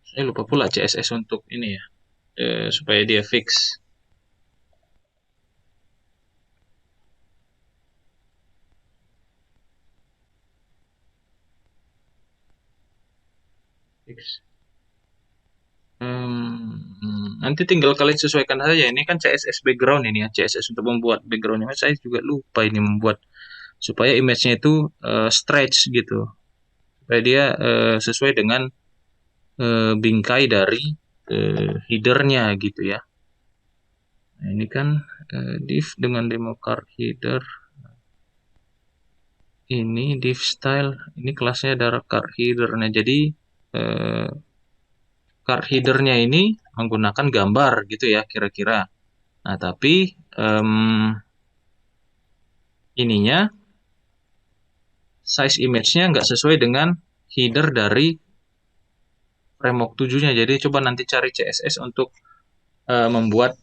Saya lupa pula CSS untuk ini ya, supaya dia fix. Fix. Nanti tinggal kalian sesuaikan saja. Ini kan CSS background ini ya, CSS untuk membuat backgroundnya. Saya juga lupa ini membuat supaya image-nya itu stretch gitu, supaya dia sesuai dengan bingkai dari header-nya gitu ya. Nah, ini kan div dengan demo card header. Ini div style, ini kelasnya adalah card header. Nah, jadi card header-nya ini menggunakan gambar gitu ya kira-kira. Nah, tapi ininya size image-nya nggak sesuai dengan header dari framework 7-nya. Jadi coba nanti cari CSS untuk membuat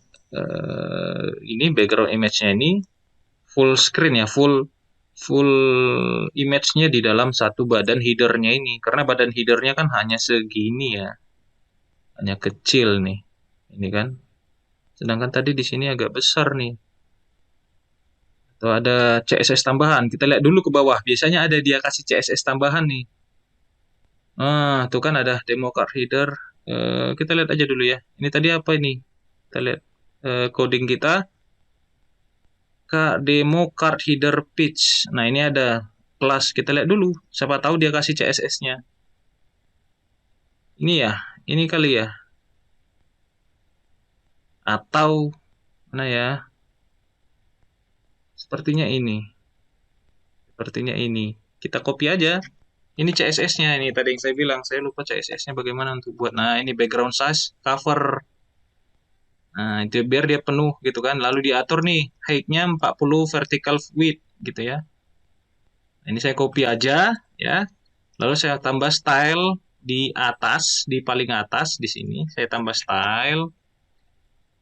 ini background image-nya ini full screen ya, full image-nya di dalam satu badan header-nya ini. Karena badan header-nya kan hanya segini ya. Hanya kecil nih. Ini kan. Sedangkan tadi di sini agak besar nih. Atau ada CSS tambahan. Kita lihat dulu ke bawah. Biasanya ada dia kasih CSS tambahan nih. Tuh kan ada demo card header. Kita lihat aja dulu ya. Ini tadi apa ini? Kita lihat coding kita. Demo card header page. Nah, ini ada kelas. Kita lihat dulu. Siapa tahu dia kasih CSS-nya. Ini ya. Ini kali ya. Atau mana ya? Sepertinya ini. Kita copy aja. Ini CSS-nya. Ini tadi yang saya bilang. Saya lupa CSS-nya bagaimana untuk buat. Nah, ini background size, cover. Nah, itu biar dia penuh gitu kan. Lalu diatur nih. Height-nya 40 vertical width gitu ya. Ini saya copy aja ya. Lalu saya tambah style di atas, di paling atas di sini. Saya tambah style.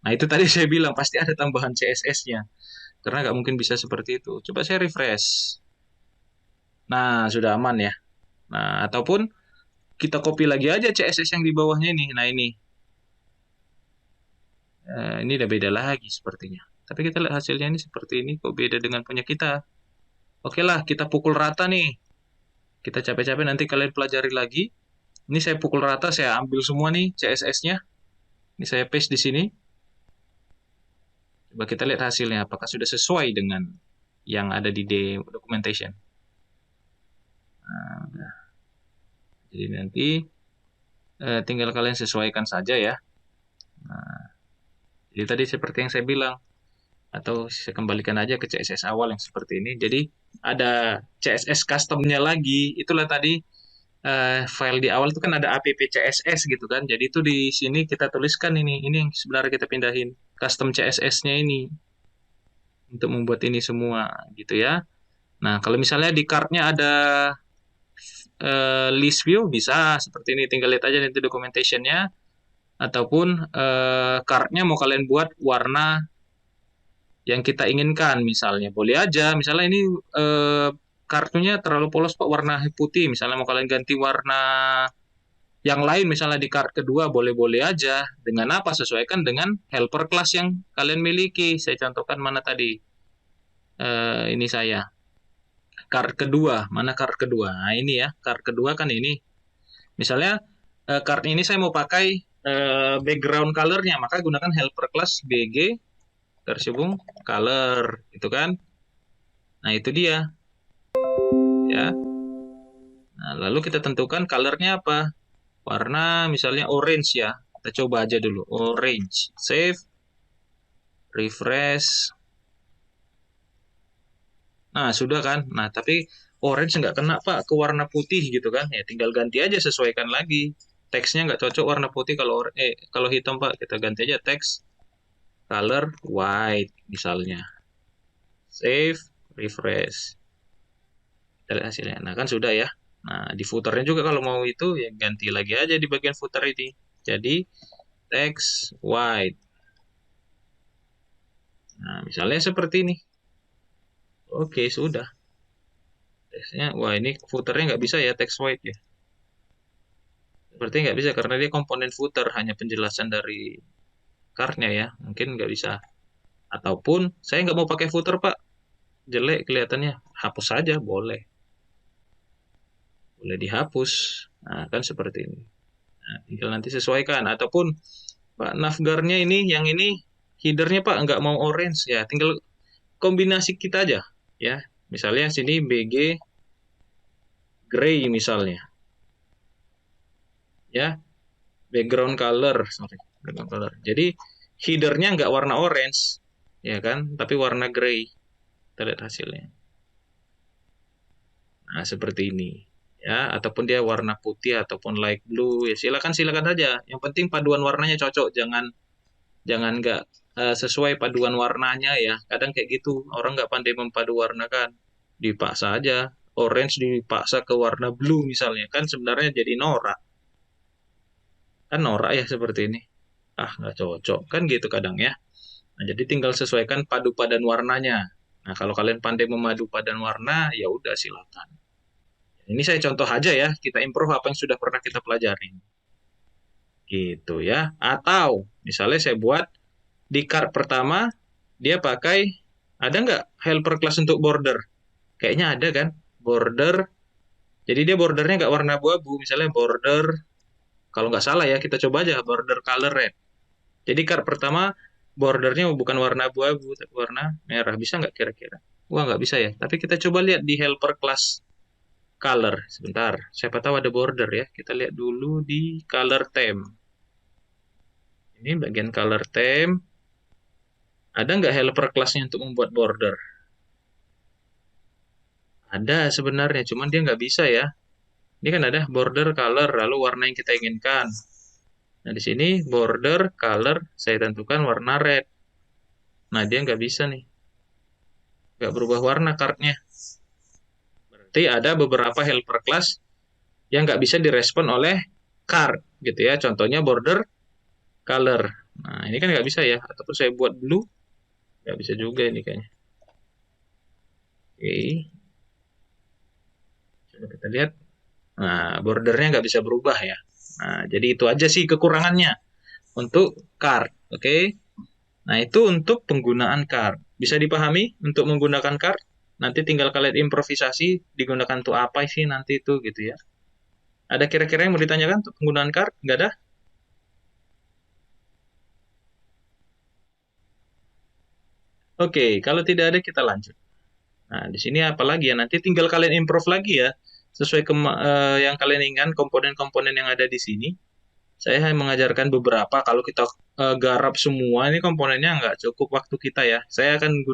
Nah, itu tadi saya bilang pasti ada tambahan CSS-nya. Karena nggak mungkin bisa seperti itu. Coba saya refresh. Nah, sudah aman ya. Nah, ataupun kita copy lagi aja CSS yang di bawahnya ini. Nah, ini udah beda lagi sepertinya. Tapi kita lihat hasilnya ini seperti ini. Kok beda dengan punya kita? Oke lah, kita pukul rata nih. Kita capek-capek nanti kalian pelajari lagi. Ini saya pukul rata, saya ambil semua nih CSS-nya. Ini saya paste di sini. Coba kita lihat hasilnya, apakah sudah sesuai dengan yang ada di documentation. Nah, jadi nanti tinggal kalian sesuaikan saja ya. Nah, jadi tadi seperti yang saya bilang, atau saya kembalikan aja ke CSS awal yang seperti ini. Jadi ada CSS custom-nya lagi. Itulah tadi file di awal itu kan ada app CSS gitu kan. Jadi itu di sini kita tuliskan ini yang sebenarnya kita pindahin custom CSS-nya ini untuk membuat ini semua gitu ya. Nah, kalau misalnya di card-nya ada list view bisa seperti ini, tinggal lihat aja nanti documentation-nya. Ataupun card-nya mau kalian buat warna yang kita inginkan, misalnya boleh aja. Misalnya ini kartunya terlalu polos Pak, warna putih. Misalnya mau kalian ganti warna yang lain, misalnya di card kedua, boleh-boleh aja. Dengan apa? Sesuaikan dengan helper class yang kalian miliki. Saya contohkan mana tadi? Ini saya. Card kedua. Mana card kedua? Nah, ini ya. Card kedua kan ini. Misalnya card ini saya mau pakai background color-nya, maka gunakan helper class BG tersebut color, gitu kan. Nah, itu dia. Ya. Nah, lalu kita tentukan color-nya apa? Warna misalnya orange ya. Kita coba aja dulu. Orange. Save. Refresh. Nah, sudah kan? Nah, tapi orange nggak kena Pak ke warna putih gitu kan. Ya, tinggal ganti aja, sesuaikan lagi. Teksnya nggak cocok warna putih kalau hitam Pak. Kita ganti aja teks color white misalnya. Save, refresh. Kita lihat hasilnya. Nah, kan sudah ya. Nah, di footernya juga kalau mau itu ya ganti lagi aja di bagian footer ini. Jadi text white. Nah, misalnya seperti ini. Oke, sudah. Teksnya, wah ini footernya nggak bisa ya text white ya. Seperti nggak bisa karena dia komponen footer, hanya penjelasan dari card-nya ya. Mungkin nggak bisa. Ataupun saya nggak mau pakai footer Pak. Jelek kelihatannya. Hapus saja, boleh. Boleh dihapus. Nah, kan seperti ini. Nah, tinggal nanti sesuaikan. Ataupun Pak navgarnya ini, yang ini headernya Pak nggak mau orange ya, tinggal kombinasi kita aja ya. Misalnya sini BG gray misalnya. Ya. Background color, sorry, background color. Jadi headernya nggak warna orange ya kan, tapi warna gray. Kita lihat hasilnya. Nah, seperti ini. Ya, ataupun dia warna putih ataupun light blue ya silakan saja. Yang penting paduan warnanya cocok, jangan nggak sesuai paduan warnanya ya. Kadang kayak gitu, orang nggak pandai mempadu warna kan, dipaksa aja orange dipaksa ke warna blue misalnya, kan sebenarnya jadi norak. Kan norak ya seperti ini. Ah, nggak cocok. Kan gitu kadang ya. Nah, jadi tinggal sesuaikan padu padan warnanya. Nah, kalau kalian pandai memadu padan warna, ya udah silakan. Ini saya contoh aja ya, kita improve apa yang sudah pernah kita pelajari. Gitu ya. Atau misalnya saya buat di card pertama, dia pakai, ada nggak helper class untuk border? Kayaknya ada kan? Border, jadi dia bordernya nggak warna abu-abu. Misalnya border, kalau nggak salah ya, kita coba aja border color red. Jadi card pertama, bordernya bukan warna abu-abu, tapi warna merah. Bisa nggak kira-kira? Wah, nggak bisa ya. Tapi kita coba lihat di helper class color. Sebentar, siapa tahu ada border ya. Kita lihat dulu di color theme. Ini bagian color theme. Ada nggak helper class-nya untuk membuat border? Ada sebenarnya, cuman dia nggak bisa ya. Ini kan ada border color, lalu warna yang kita inginkan. Nah, di sini border color, saya tentukan warna red. Nah, dia nggak bisa nih. Nggak berubah warna cardnya. Berarti ada beberapa helper class yang nggak bisa direspon oleh card, gitu ya. Contohnya border color. Nah, ini kan nggak bisa ya. Ataupun saya buat blue, nggak bisa juga ini kayaknya. Oke. Coba kita lihat. Nah, bordernya nggak bisa berubah ya. Nah, jadi itu aja sih kekurangannya untuk card. Oke. Nah, itu untuk penggunaan card. Bisa dipahami untuk menggunakan card? Nanti tinggal kalian improvisasi, digunakan untuk apa sih nanti itu gitu ya. Ada kira-kira yang mau ditanyakan untuk penggunaan card? Nggak ada? Oke, kalau tidak ada kita lanjut. Nah, di sini apalagi ya? Nanti tinggal kalian improve lagi ya. Sesuai yang kalian inginkan, komponen-komponen yang ada di sini. Saya hanya mengajarkan beberapa. Kalau kita garap semua, ini komponennya nggak cukup waktu kita ya. Saya akan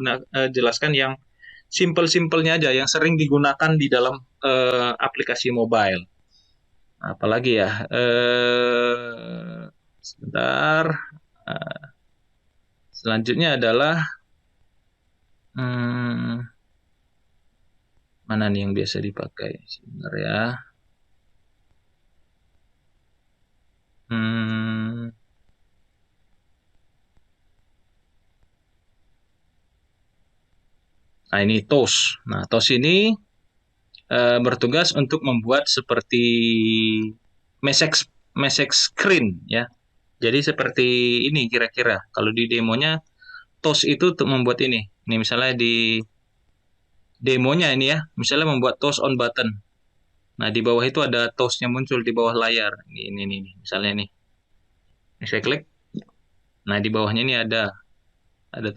jelaskan yang simple-simpelnya aja, yang sering digunakan di dalam aplikasi mobile. Apalagi ya? Sebentar. Eh, Selanjutnya adalah mana nih yang biasa dipakai? Sebentar ya. Nah, ini TOS. Nah, TOS ini bertugas untuk membuat seperti message screen ya. Jadi seperti ini kira-kira. Kalau di demonya TOS itu untuk membuat ini. Ini misalnya di demonya ini ya, misalnya membuat TOS on button. Nah, di bawah itu ada TOS-nya muncul di bawah layar. Ini misalnya nih. Ini saya klik. Nah, di bawahnya ini ada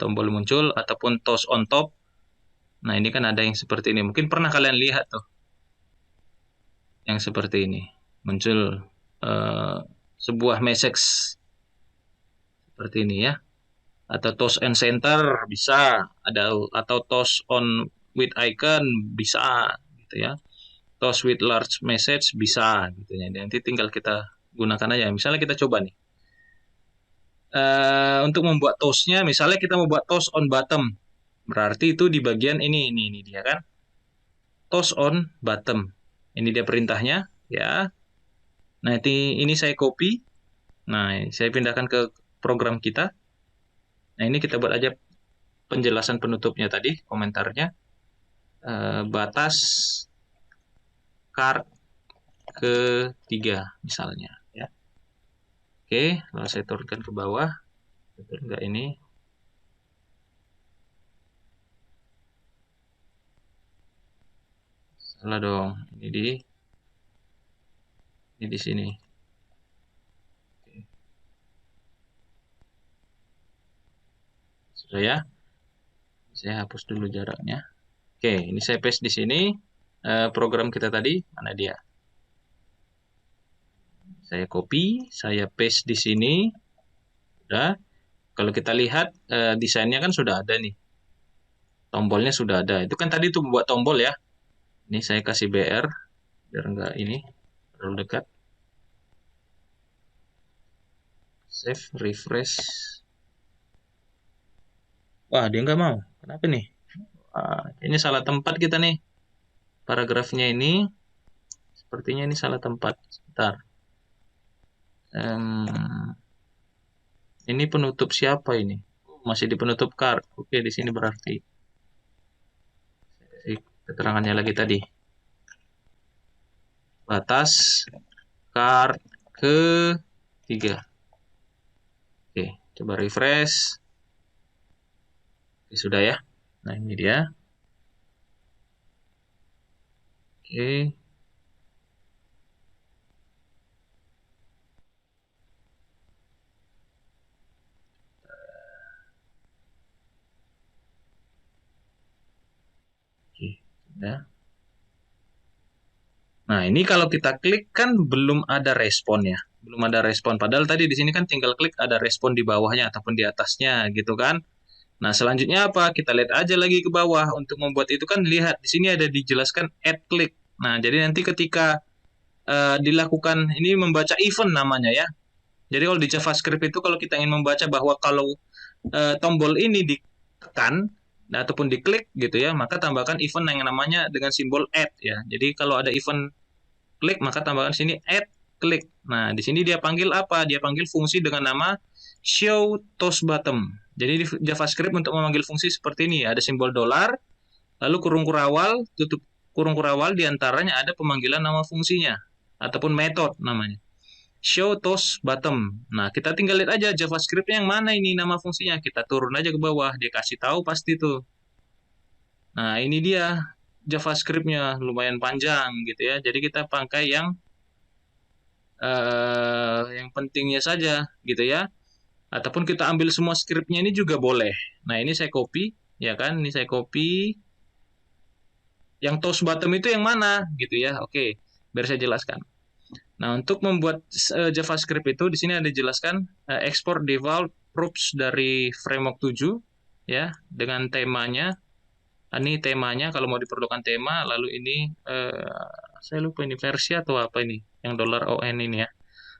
tombol muncul ataupun TOS on top. Nah, ini kan ada yang seperti ini. Mungkin pernah kalian lihat tuh. Yang seperti ini. Muncul sebuah message seperti ini ya. Atau toss and center bisa, ada atau toss on with icon bisa gitu ya. Toss with large message bisa gitu ya. Nanti tinggal kita gunakan aja. Misalnya kita coba nih. Untuk membuat tossnya, misalnya kita membuat toss on bottom. Berarti itu di bagian ini dia kan. Toss on bottom. Ini dia perintahnya ya. Nah, ini saya copy. Nah, saya pindahkan ke program kita. Nah, ini kita buat aja penjelasan penutupnya tadi, komentarnya. Batas card ketiga, misalnya. Ya. Oke, lalu saya turunkan ke bawah. Betul nggak ini? Salah dong. Ini di sini. Sudah ya? Saya hapus dulu jaraknya. Oke, ini saya paste di sini. Program kita tadi, mana dia? Saya copy, saya paste di sini. Sudah. Kalau kita lihat, desainnya kan sudah ada nih. Tombolnya sudah ada. Itu kan tadi tuh buat tombol ya. Ini saya kasih BR, biar nggak ini, terlalu dekat. Save, refresh. Wah, dia nggak mau. Kenapa nih? Wah, ini salah tempat kita nih. paragrafnya ini sepertinya ini salah tempat. Sebentar. Ini penutup siapa ini? Masih di penutup card. Oke, di sini berarti keterangannya lagi tadi. Batas card ke-3. Oke, coba refresh. Oke, sudah ya. Nah, ini dia. Oke. Oke, sudah. Nah, ini kalau kita klik kan belum ada respon ya. Belum ada respon. Padahal tadi di sini kan tinggal klik ada respon di bawahnya ataupun di atasnya gitu kan. Nah, selanjutnya apa? Kita lihat aja lagi ke bawah. Untuk membuat itu kan lihat di sini ada dijelaskan add click. Nah, jadi nanti ketika dilakukan ini membaca event namanya ya. Jadi kalau di JavaScript itu kalau kita ingin membaca bahwa kalau tombol ini ditekan nah, ataupun diklik gitu ya, maka tambahkan event yang namanya dengan simbol add ya. Jadi kalau ada event klik maka tambahkan sini add klik. Nah, di sini dia panggil apa? Dia panggil fungsi dengan nama show toast bottom. Jadi di JavaScript untuk memanggil fungsi seperti ini ada simbol dolar, lalu kurung kurawal, tutup kurung kurawal, diantaranya ada pemanggilan nama fungsinya ataupun metode namanya. Show toast bottom. Nah, kita tinggal lihat aja JavaScript-nya yang mana ini nama fungsinya. Kita turun aja ke bawah, dia kasih tahu pasti tuh. Nah, ini dia JavaScript-nya lumayan panjang gitu ya. Jadi kita pakai yang pentingnya saja gitu ya. Ataupun kita ambil semua script-nya ini juga boleh. Nah, ini saya copy, ya kan? Ini saya copy. Yang toast bottom itu yang mana gitu ya. Oke, biar saya jelaskan. Nah, untuk membuat JavaScript itu di sini ada dijelaskan export default proofs dari framework 7 ya dengan temanya. Ini temanya kalau mau diperlukan tema, lalu ini saya lupa ini versi atau apa ini yang $ON ini ya.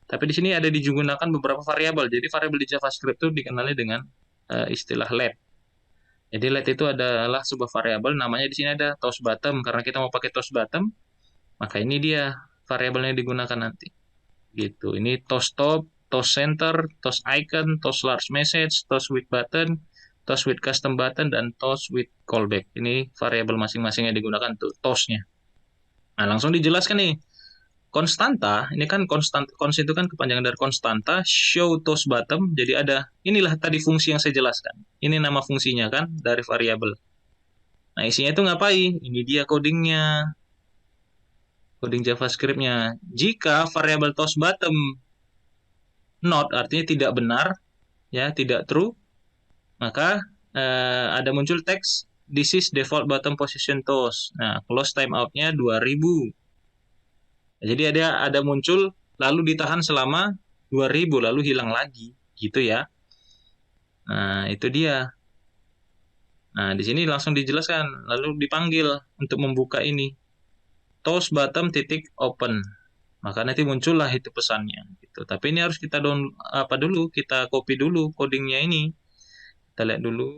Tapi di sini ada digunakan beberapa variabel. Jadi variabel di JavaScript itu dikenali dengan istilah let. Jadi let itu adalah sebuah variabel, namanya di sini ada toast bottom karena kita mau pakai toast bottom, maka ini dia variabelnya digunakan nanti. Gitu. Ini toast top, toast center, toast icon, toast large message, toast with button, toast with custom button, dan toast with callback. Ini variabel masing-masing yang digunakan untuk toastnya. Nah, langsung dijelaskan nih. Konstanta, ini kan const itu kan kepanjangan dari konstanta, show toast bottom, jadi ada, inilah tadi fungsi yang saya jelaskan. Ini nama fungsinya kan, dari variabel. Nah, isinya itu ngapain? Ini dia codingnya. Coding JavaScript-nya. Jika variabel toast bottom not, artinya tidak benar, ya, tidak true, maka ada muncul teks, this is default bottom position toast. Nah, close timeout-nya 2000. Jadi ada muncul lalu ditahan selama 2000 lalu hilang lagi gitu ya. Nah, itu dia. Nah, di sini langsung dijelaskan lalu dipanggil untuk membuka ini. Toast bottom titik open. Maka nanti muncullah itu pesannya gitu. Tapi ini harus kita dulu, kita copy dulu codingnya ini. Kita lihat dulu.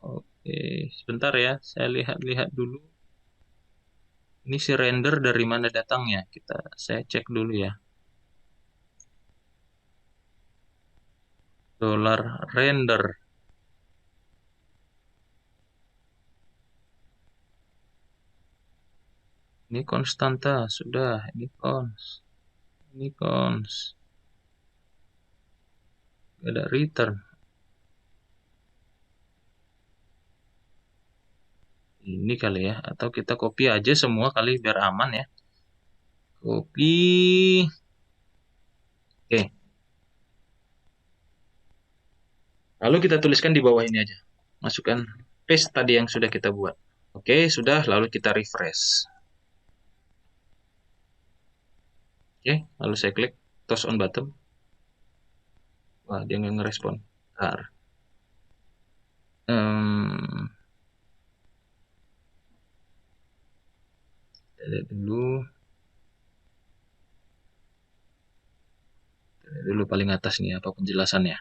Oke, sebentar ya. Saya lihat dulu. Ini si render dari mana datangnya? Saya cek dulu ya. $render. Ini konstanta sudah. Ini cons. Ada return. Ini kali ya. Atau kita copy aja semua kali biar aman ya. Copy. Oke. Lalu kita tuliskan di bawah ini aja. Masukkan paste tadi yang sudah kita buat. Oke, sudah. Lalu kita refresh. Oke, lalu saya klik toast on bottom. Wah, dia nggak ngerespon. Bentar. Lihat dulu paling atas nih apa penjelasannya.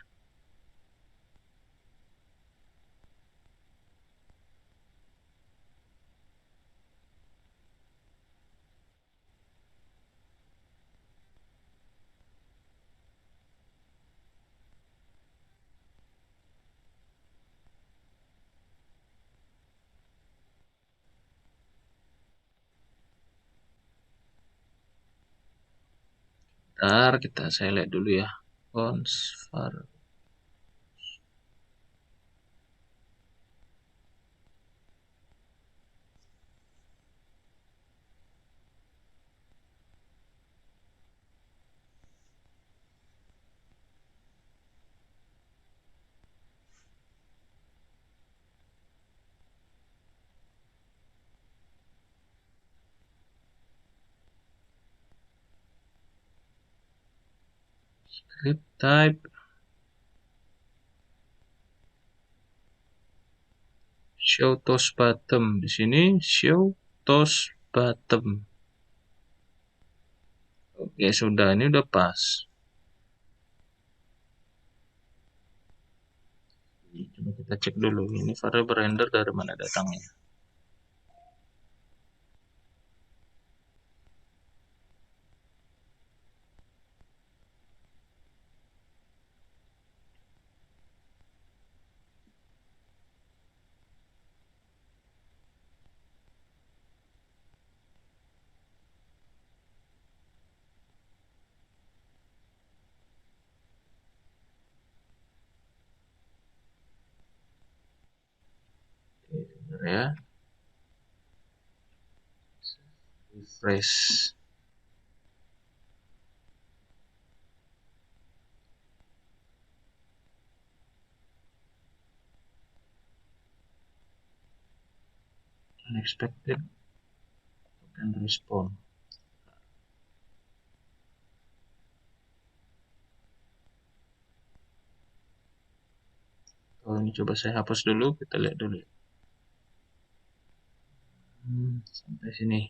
Bentar, saya lihat dulu ya. Fonts var. Script type. Show toast bottom. Di sini show toast bottom. Oke, sudah. Ini udah pas. Coba kita cek dulu. Ini variable render dari mana datangnya. Oke, bentar ya. Refresh. Unexpected token respond. Oh, ini coba saya hapus dulu, kita lihat dulu. Sampai sini.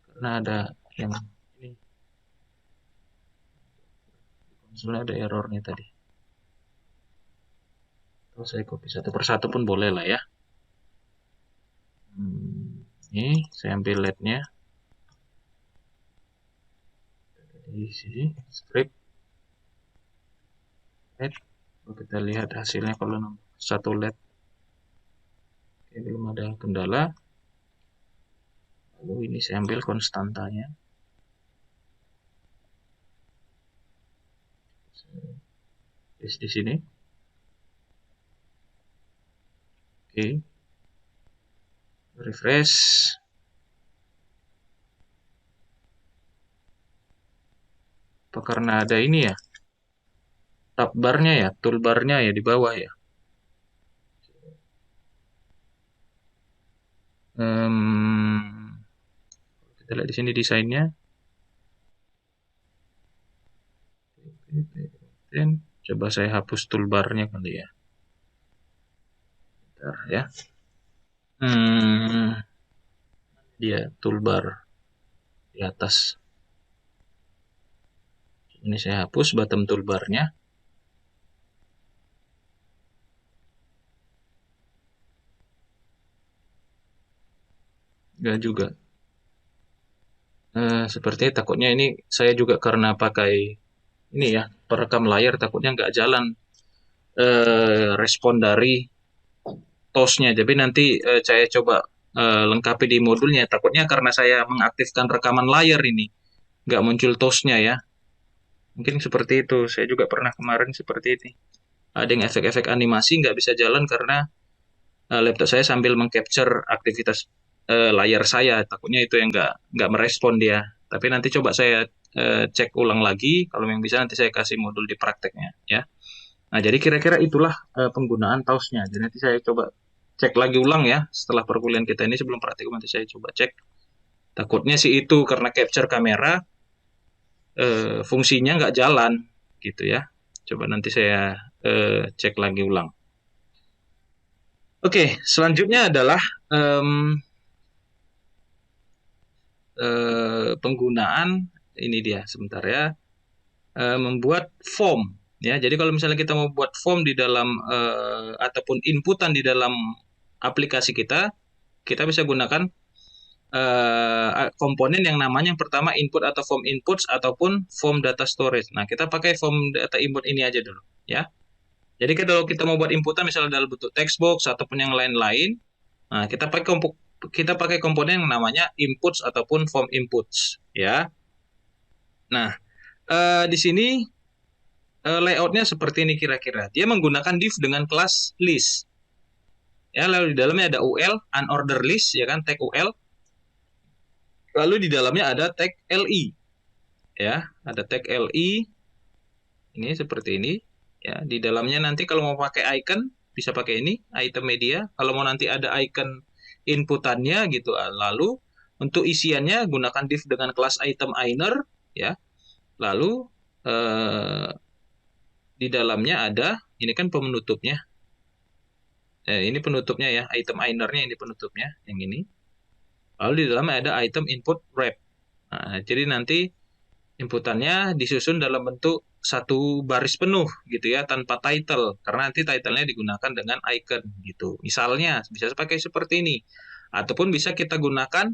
Karena ada yang ini. Konsolnya ada errornya tadi. Kalau saya copy satu persatu pun boleh lah ya. Ini saya ambil LED-nya. Di sini script LED. Kita lihat hasilnya kalau nambah satu LED. Oke, belum ada kendala. Lalu ini saya ambil konstantanya. Di sini. Oke. Refresh. Apa karena ada ini ya? Tab barnya ya, toolbarnya ya di bawah ya. Kita lihat di sini desainnya. Coba saya hapus toolbarnya kali ya. Bentar ya. Dia toolbar di atas. Ini saya hapus bottom toolbarnya. Enggak juga. Sepertinya takutnya ini saya juga karena pakai ini ya, perekam layar, takutnya nggak jalan respon dari TOS-nya. Jadi nanti saya coba lengkapi di modulnya. Takutnya karena saya mengaktifkan rekaman layar ini, nggak muncul TOS-nya ya. Mungkin seperti itu. Saya juga pernah kemarin seperti ini. Ada yang efek-efek animasi nggak bisa jalan karena laptop saya sambil mengcapture aktivitas layar saya. Takutnya itu yang nggak merespon dia. Tapi nanti coba saya cek ulang lagi. Kalau yang bisa nanti saya kasih modul di prakteknya ya. Nah, jadi kira-kira itulah penggunaan TOS-nya. Jadi nanti saya coba cek lagi ulang ya setelah perkuliahan kita ini, sebelum praktikum nanti saya coba cek. Takutnya sih itu karena capture kamera fungsinya nggak jalan gitu ya. Coba nanti saya cek lagi ulang. Oke, selanjutnya adalah penggunaan ini dia sebentar ya, membuat form ya. Jadi kalau misalnya kita mau buat form di dalam ataupun inputan di dalam aplikasi kita bisa gunakan komponen yang namanya yang pertama input atau form inputs ataupun form data storage. Nah, kita pakai form data input ini aja dulu ya. Jadi kalau kita mau buat inputan misalnya dalam bentuk text box ataupun yang lain-lain, nah kita pakai komponen yang namanya inputs ataupun form inputs ya. Nah, di sini layoutnya seperti ini kira-kira. Dia menggunakan div dengan kelas list. Ya, lalu di dalamnya ada UL, unordered list, ya kan, tag UL. Lalu di dalamnya ada tag LI. Ya, ada tag LI. Ini seperti ini. Ya, di dalamnya nanti kalau mau pakai icon, bisa pakai ini, item media. Kalau mau nanti ada icon inputannya gitu. Lalu untuk isiannya gunakan div dengan kelas item inner, ya. Lalu di dalamnya ada, ini kan pemenutupnya. Ini penutupnya ya, item innernya ini penutupnya, yang ini. Lalu di dalamnya ada item input wrap. Nah, jadi nanti inputannya disusun dalam bentuk satu baris penuh gitu ya, tanpa title. Karena nanti titlenya digunakan dengan icon gitu. Misalnya bisa pakai seperti ini. Ataupun bisa kita gunakan,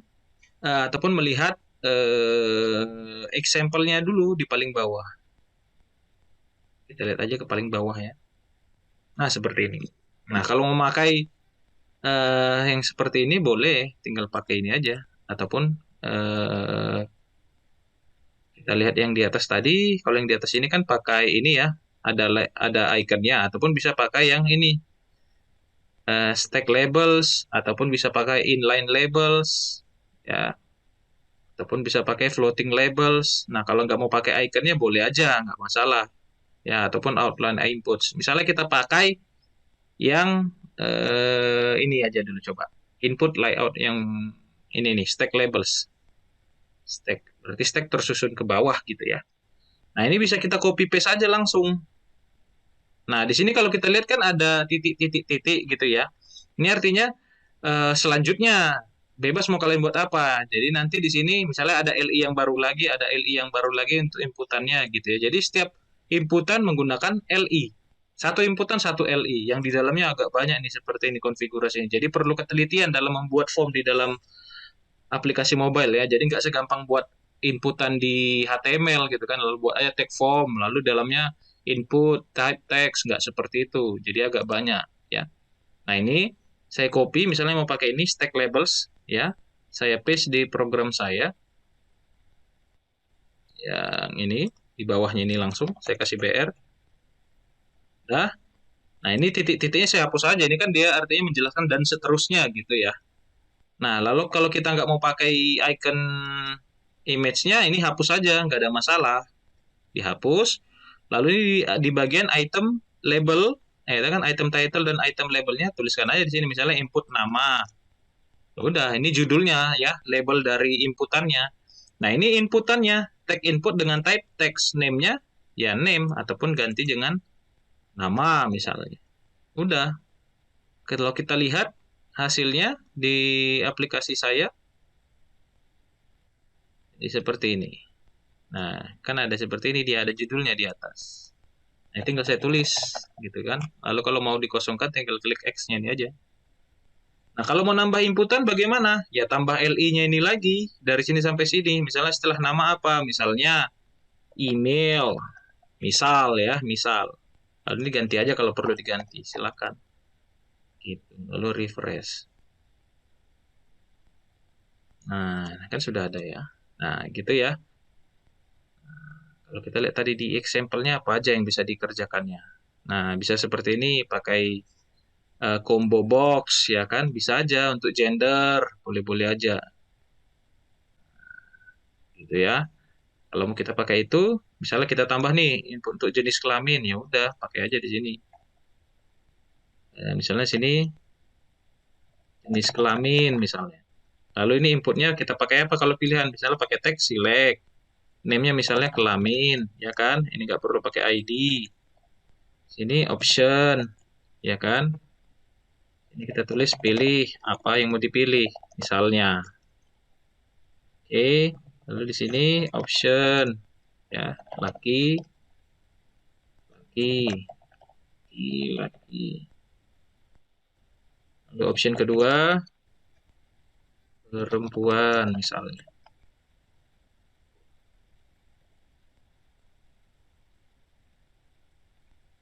ataupun melihat example-nya dulu di paling bawah. Kita lihat aja ke paling bawah ya. Nah, seperti ini. Nah, kalau memakai yang seperti ini boleh tinggal pakai ini aja. Ataupun kita lihat yang di atas tadi. Kalau yang di atas ini kan pakai ini ya. Ada iconnya. Ataupun bisa pakai yang ini. Stack labels. Ataupun bisa pakai inline labels. Ya. Ataupun bisa pakai floating labels. Nah, kalau nggak mau pakai iconnya boleh aja. Nggak masalah. Ya, ataupun outline inputs. Misalnya kita pakai yang ini aja dulu coba. Input layout yang ini nih, stack labels. Stack, berarti stack tersusun ke bawah gitu ya. Nah, ini bisa kita copy paste aja langsung. Nah, di sini kalau kita lihat kan ada titik-titik-titik gitu ya. Ini artinya selanjutnya bebas mau kalian buat apa. Jadi nanti di sini misalnya ada LI yang baru lagi, ada LI yang baru lagi untuk inputannya gitu ya. Jadi setiap inputan menggunakan LI. Satu inputan satu LI yang di dalamnya agak banyak nih seperti ini konfigurasinya. Jadi perlu ketelitian dalam membuat form di dalam aplikasi mobile ya. Jadi nggak segampang buat inputan di HTML gitu kan, lalu buat aja tag form, lalu dalamnya input type text, nggak seperti itu. Jadi agak banyak ya. Nah, ini saya copy misalnya mau pakai ini stack labels ya. Saya paste di program saya. Yang ini di bawahnya ini langsung saya kasih BR. Nah, nah ini titik-titiknya saya hapus aja. Ini kan dia artinya menjelaskan dan seterusnya gitu ya. Nah, lalu kalau kita nggak mau pakai icon image-nya, ini hapus aja, nggak ada masalah. Dihapus. Lalu di bagian item label, itu kan item title dan item labelnya, tuliskan aja di sini misalnya input nama. Udah, ini judulnya ya, label dari inputannya. Nah, ini inputannya, tag input dengan type text, name-nya ya name, ataupun ganti dengan nama misalnya. Udah, kalau kita lihat hasilnya di aplikasi saya, ini seperti ini. Nah, kan ada seperti ini, dia ada judulnya di atas. Nah, tinggal saya tulis, gitu kan. Lalu kalau mau dikosongkan, tinggal klik X-nya ini aja. Nah, kalau mau nambah inputan bagaimana? Ya, tambah LI-nya ini lagi, dari sini sampai sini. Misalnya setelah nama apa? Misalnya email, misal ya, misal. Lalu ini ganti aja kalau perlu diganti, silakan. Gitu. Lalu refresh. Nah, kan sudah ada ya. Nah, gitu ya. Kalau kita lihat tadi di example-nya apa aja yang bisa dikerjakannya. Nah, bisa seperti ini pakai combo box ya kan, bisa aja untuk gender, boleh-boleh aja. Gitu ya. Kalau mau kita pakai itu, misalnya kita tambah nih input untuk jenis kelamin, ya udah pakai aja di sini. Misalnya sini jenis kelamin misalnya. Lalu ini inputnya kita pakai apa kalau pilihan? Misalnya pakai teks select. Name-nya misalnya kelamin, ya kan? Ini nggak perlu pakai ID. Sini option, ya kan? Ini kita tulis pilih apa yang mau dipilih, misalnya. Oke, lalu di sini option, ya laki, laki, laki. Lalu option kedua perempuan misalnya.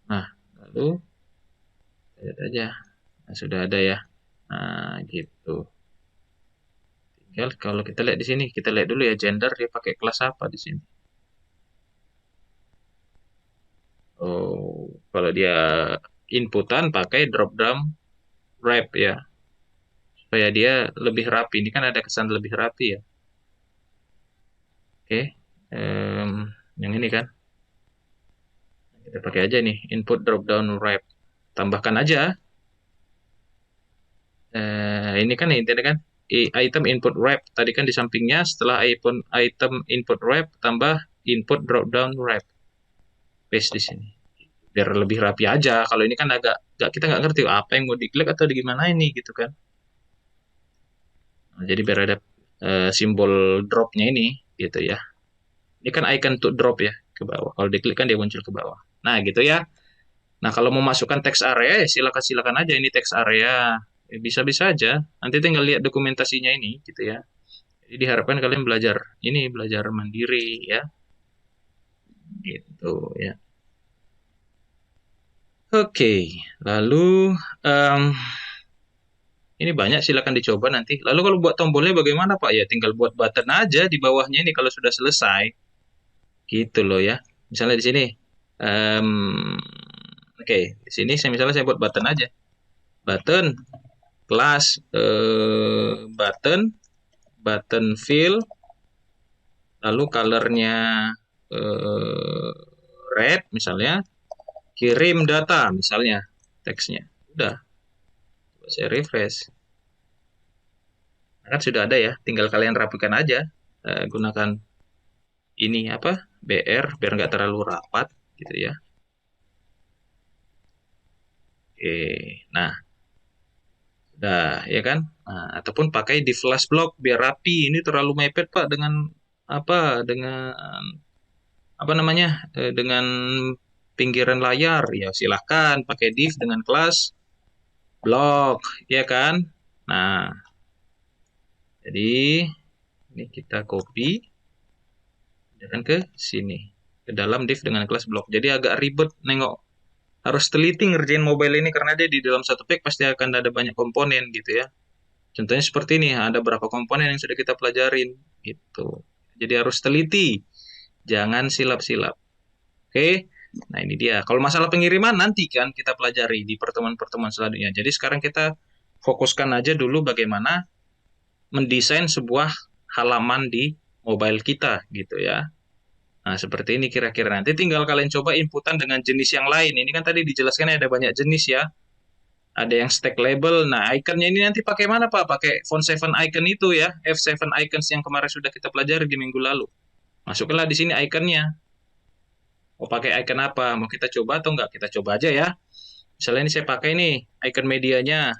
Nah, lalu lihat aja. Nah, sudah ada ya. Nah, gitu. Tinggal kalau kita lihat di sini, kita lihat dulu ya gender dia pakai kelas apa di sini. Kalau dia inputan pakai drop down wrap ya, supaya dia lebih rapi. Ini kan ada kesan lebih rapi ya. Oke, yang ini kan kita pakai aja nih input drop down wrap. Tambahkan aja. Ini kan kan item input wrap. Tadi kan di sampingnya setelah item input wrap tambah input drop down wrap. Paste di sini. Biar lebih rapi aja. Kalau ini kan kita nggak ngerti apa yang mau diklik atau gimana ini gitu kan. Nah, jadi biar ada simbol dropnya ini gitu ya. Ini kan icon untuk drop ya ke bawah. Kalau diklik kan dia muncul ke bawah. Nah gitu ya. Nah kalau mau masukkan text area silakan aja ini text area. Bisa-bisa aja. Nanti tinggal lihat dokumentasinya ini gitu ya. Jadi diharapkan kalian belajar mandiri ya. Gitu ya. Oke, lalu ini banyak silakan dicoba nanti. Lalu kalau buat tombolnya bagaimana Pak? Ya tinggal buat button aja di bawahnya ini kalau sudah selesai. Gitu loh ya. Misalnya di sini. Oke, di sini misalnya saya buat button aja. Button kelas button fill, lalu colornya red misalnya, kirim data misalnya teksnya. Udah. Coba saya refresh. Kan sudah ada ya, tinggal kalian rapikan aja. Gunakan ini apa? BR biar nggak terlalu rapat gitu ya. Oke, nah udah ya kan? Nah, ataupun pakai di flash block biar rapi. Ini terlalu mepet Pak dengan apa namanya? Dengan pinggiran layar. Ya silahkan pakai div dengan kelas block, ya kan? Nah, jadi ini kita copy dan ke sini ke dalam div dengan kelas block. Jadi agak ribet nengok, harus teliti ngerjain mobile ini karena dia di dalam satu pack pasti akan ada banyak komponen gitu ya. Contohnya seperti ini, ada berapa komponen yang sudah kita pelajarin gitu. Jadi harus teliti, jangan silap-silap. Oke, nah ini dia. Kalau masalah pengiriman nanti kan kita pelajari di pertemuan-pertemuan selanjutnya. Jadi sekarang kita fokuskan aja dulu bagaimana mendesain sebuah halaman di mobile kita gitu ya. Nah, seperti ini kira-kira. Nanti tinggal kalian coba inputan dengan jenis yang lain. Ini kan tadi dijelaskan ada banyak jenis ya. Ada yang stack label. Nah, ikonnya ini nanti pakai mana, Pak? Pakai font 7 icon itu ya. F7 icons yang kemarin sudah kita pelajari di minggu lalu. Masukkanlah di sini ikonnya. Mau pakai icon apa? Mau kita coba atau enggak? Kita coba aja ya. Misalnya ini saya pakai nih, icon medianya.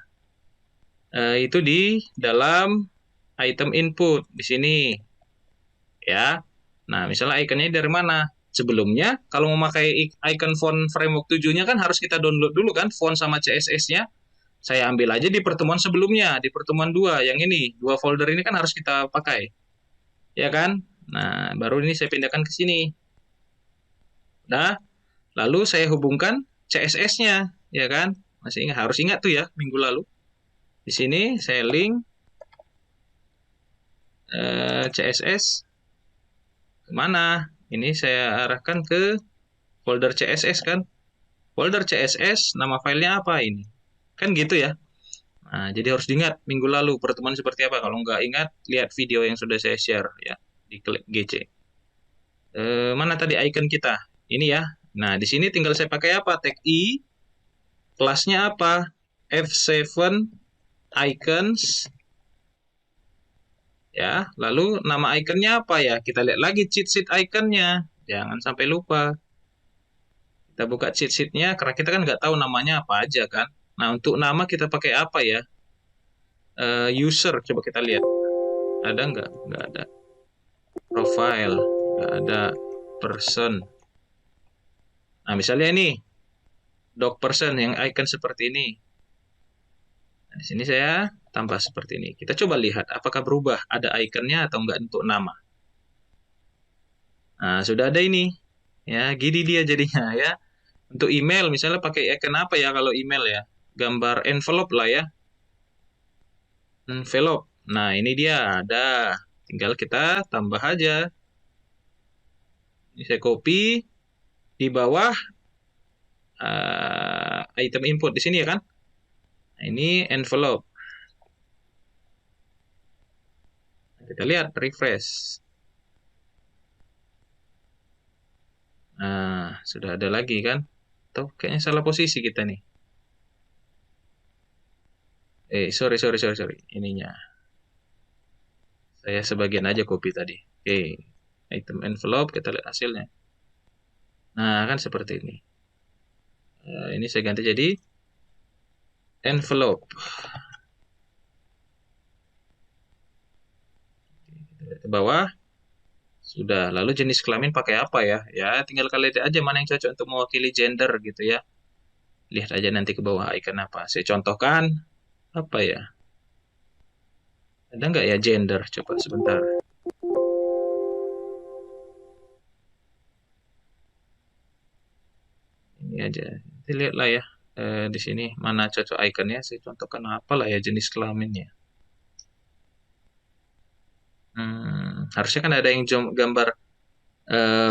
Itu di dalam item input. Di sini. Ya. Nah, misalnya ikonnya dari mana? Sebelumnya, kalau mau pakai icon font framework 7-nya kan harus kita download dulu kan, font sama CSS-nya. Saya ambil aja di pertemuan sebelumnya, di pertemuan 2, yang ini. 2 folder ini kan harus kita pakai. Ya kan? Nah, baru ini saya pindahkan ke sini. Nah, lalu saya hubungkan CSS-nya, ya kan? Masih ingat, harus ingat tuh ya, minggu lalu. Di sini saya link CSS. Kemana? Ini saya arahkan ke folder CSS kan. Folder CSS, nama filenya apa ini? Kan gitu ya. Nah, jadi harus diingat minggu lalu pertemuan seperti apa. Kalau nggak ingat, lihat video yang sudah saya share ya. Diklik GC. Mana tadi icon kita? Ini ya. Nah, di sini tinggal saya pakai apa? Tag I. Kelasnya apa? F7 icons. Ya, lalu nama ikonnya apa ya? Kita lihat lagi cheat sheet ikonnya. Jangan sampai lupa. Kita buka cheat sheet-nya, karena kita kan nggak tahu namanya apa aja kan. Nah, untuk nama kita pakai apa ya? User, coba kita lihat. Ada nggak? Nggak ada. Profile, nggak ada. Person. Nah, misalnya ini. Doc person yang icon seperti ini. Nah, di sini saya tambah seperti ini. Kita coba lihat apakah berubah. Ada ikonnya atau nggak untuk nama. Nah, sudah ada ini. Ya, gini dia jadinya ya. Untuk email, misalnya pakai icon apa ya kalau email ya? Gambar envelope lah ya. Envelope. Nah, ini dia ada. Tinggal kita tambah aja. Ini saya copy. Di bawah item input di sini ya kan. Nah, ini envelope. Kita lihat refresh. Nah, sudah ada lagi kan? Tuh, kayaknya salah posisi kita nih. Sorry. Ininya. Saya sebagian aja copy tadi. Oke. Item envelope, kita lihat hasilnya. Nah, kan seperti ini. Ini saya ganti jadi envelope. Kita lihat ke bawah. Sudah. Lalu jenis kelamin pakai apa ya? Ya, tinggal kalian lihat aja mana yang cocok untuk mewakili gender gitu ya. Lihat aja nanti ke bawah icon apa. Saya contohkan apa ya? Ada nggak ya gender? Coba sebentar. Ini aja. Nanti lihatlah ya. Di sini mana cocok iconnya. Saya contohkan apa lah ya jenis kelaminnya. Harusnya kan ada yang gambar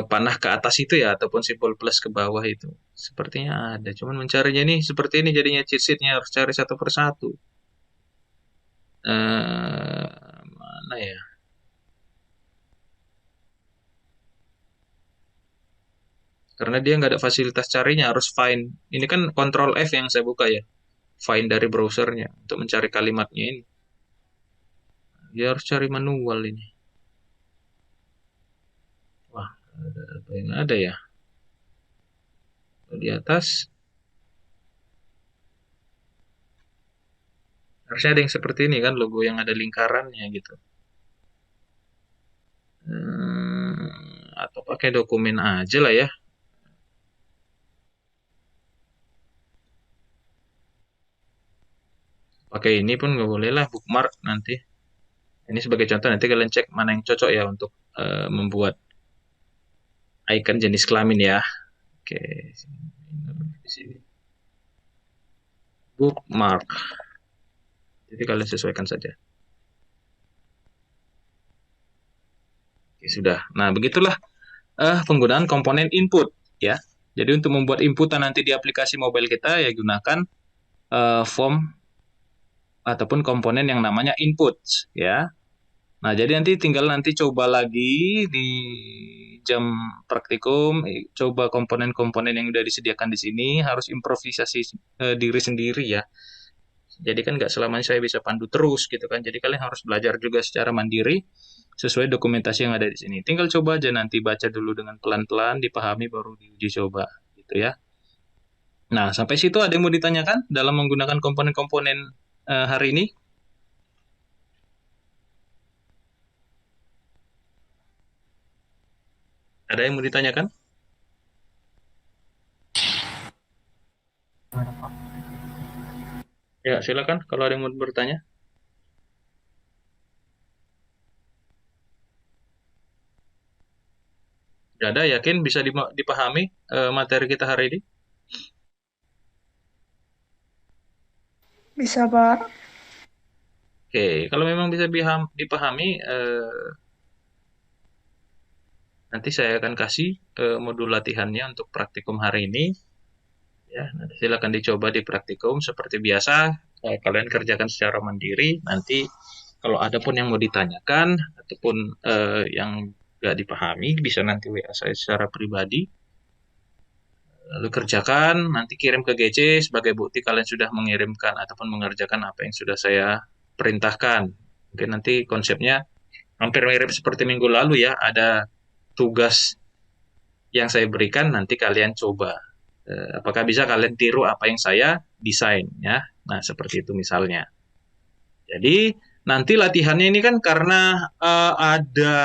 panah ke atas itu ya, ataupun simbol plus ke bawah itu. Sepertinya ada. Cuman mencarinya nih seperti ini jadinya cheat sheet-nya harus cari satu persatu. Mana ya? Karena dia nggak ada fasilitas carinya, harus find. Ini kan Ctrl F yang saya buka ya. Find dari browsernya untuk mencari kalimatnya ini. Dia harus cari manual ini. Wah, ada apa yang ada ya? Di atas. Harusnya ada yang seperti ini kan, logo yang ada lingkarannya gitu. Atau pakai dokumen aja lah ya. Pakai ini pun nggak boleh lah, bookmark nanti. Ini sebagai contoh, nanti kalian cek mana yang cocok ya untuk membuat icon jenis kelamin ya. Oke, di sini. Bookmark. Jadi kalian sesuaikan saja. Oke, sudah. Nah, begitulah penggunaan komponen input ya. Jadi untuk membuat inputan nanti di aplikasi mobile kita ya gunakan form ataupun komponen yang namanya input ya. Nah, jadi tinggal coba lagi di jam praktikum, coba komponen-komponen yang udah disediakan di sini, harus improvisasi diri sendiri ya. Jadi kan nggak selamanya saya bisa pandu terus gitu kan. Jadi kalian harus belajar juga secara mandiri sesuai dokumentasi yang ada di sini. Tinggal coba aja nanti baca dulu dengan pelan-pelan, dipahami baru diuji coba gitu ya. Nah, sampai situ ada yang mau ditanyakan dalam menggunakan komponen-komponen hari ini? Ada yang mau ditanyakan? Ya, silakan kalau ada yang mau bertanya. Tidak ada, yakin bisa dipahami materi kita hari ini? Bisa, Pak. Oke, kalau memang bisa dipahami, nanti saya akan kasih modul latihannya untuk praktikum hari ini. Ya, nanti silakan dicoba di praktikum seperti biasa. Kalian kerjakan secara mandiri. Nanti kalau ada pun yang mau ditanyakan ataupun yang nggak dipahami, bisa nanti WA saya secara pribadi. Lalu kerjakan, nanti kirim ke GC sebagai bukti kalian sudah mengirimkan ataupun mengerjakan apa yang sudah saya perintahkan. Mungkin nanti konsepnya hampir mirip seperti minggu lalu ya, ada tugas yang saya berikan, nanti kalian coba. Apakah bisa kalian tiru apa yang saya desain ya? Nah, seperti itu misalnya. Jadi nanti latihannya ini kan karena ada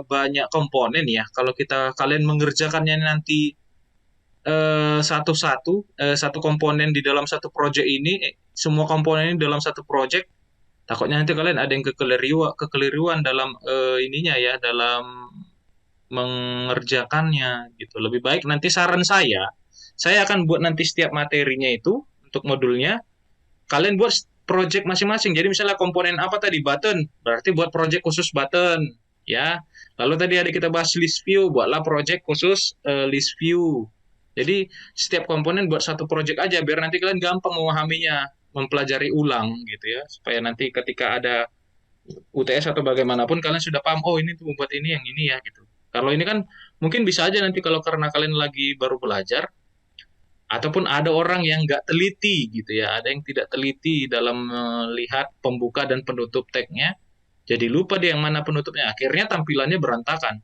banyak komponen ya. Kalau kalian mengerjakannya nanti satu-satu, satu komponen di dalam satu project ini, semua komponen ini dalam satu project, takutnya nanti kalian ada yang kekeliruan dalam ininya ya, dalam mengerjakannya gitu. Lebih baik nanti saran saya akan buat nanti setiap materinya itu untuk modulnya, kalian buat project masing-masing. Jadi misalnya komponen apa tadi, button, berarti buat project khusus button ya. Lalu tadi ada kita bahas list view, buatlah project khusus list view. Jadi setiap komponen buat satu project aja biar nanti kalian gampang memahaminya, mempelajari ulang gitu ya, supaya nanti ketika ada UTS atau bagaimanapun kalian sudah paham, oh ini tuh membuat ini yang ini ya gitu. Kalau ini kan mungkin bisa aja nanti kalau karena kalian lagi baru belajar, ataupun ada orang yang nggak teliti gitu ya, ada yang tidak teliti dalam melihat pembuka dan penutup tagnya, jadi lupa dia yang mana penutupnya, akhirnya tampilannya berantakan,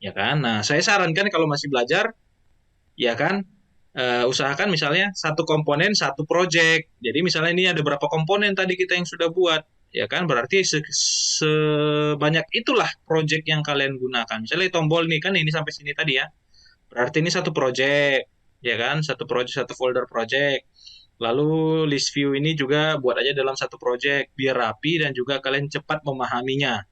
ya kan? Nah, saya sarankan kalau masih belajar, ya kan, usahakan misalnya satu komponen satu project. Jadi misalnya ini ada berapa komponen tadi kita yang sudah buat, ya kan? Berarti sebanyak itulah project yang kalian gunakan. Misalnya tombol nih kan ini sampai sini tadi ya. Berarti ini satu project, ya kan? Satu project, satu folder project. Lalu list view ini juga buat aja dalam satu project biar rapi dan juga kalian cepat memahaminya.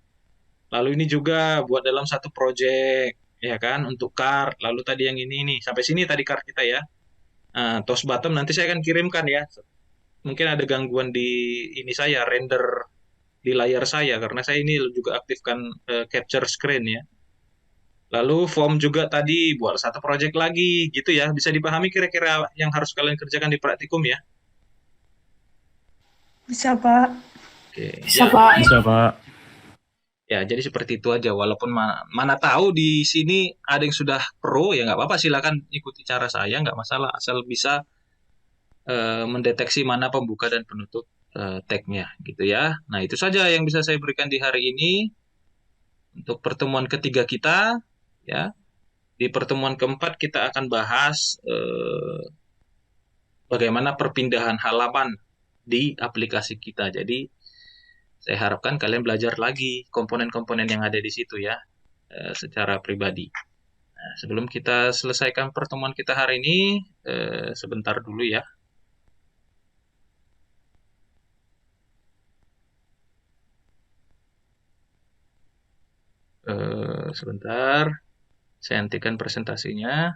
Lalu ini juga buat dalam satu project, ya kan? Untuk card. Lalu tadi yang ini nih, sampai sini tadi card kita ya. Nah, toast bottom nanti saya akan kirimkan ya. Mungkin ada gangguan di ini saya render di layar saya karena saya ini juga aktifkan capture screen ya. Lalu form juga tadi buat satu project lagi gitu ya. Bisa dipahami kira-kira yang harus kalian kerjakan di praktikum ya. Bisa, Pak. Oke. Bisa, Ya, Pak. Bisa, Pak. ya jadi seperti itu aja. Walaupun mana tahu di sini ada yang sudah pro ya nggak apa-apa, silakan ikuti cara saya nggak masalah asal bisa mendeteksi mana pembuka dan penutup tag-nya gitu ya. Nah, itu saja yang bisa saya berikan di hari ini untuk pertemuan ketiga kita ya. Di pertemuan keempat kita akan bahas bagaimana perpindahan halaman di aplikasi kita. Jadi saya harapkan kalian belajar lagi komponen-komponen yang ada di situ ya secara pribadi. Nah, sebelum kita selesaikan pertemuan kita hari ini, sebentar dulu ya. Sebentar, saya hentikan presentasinya.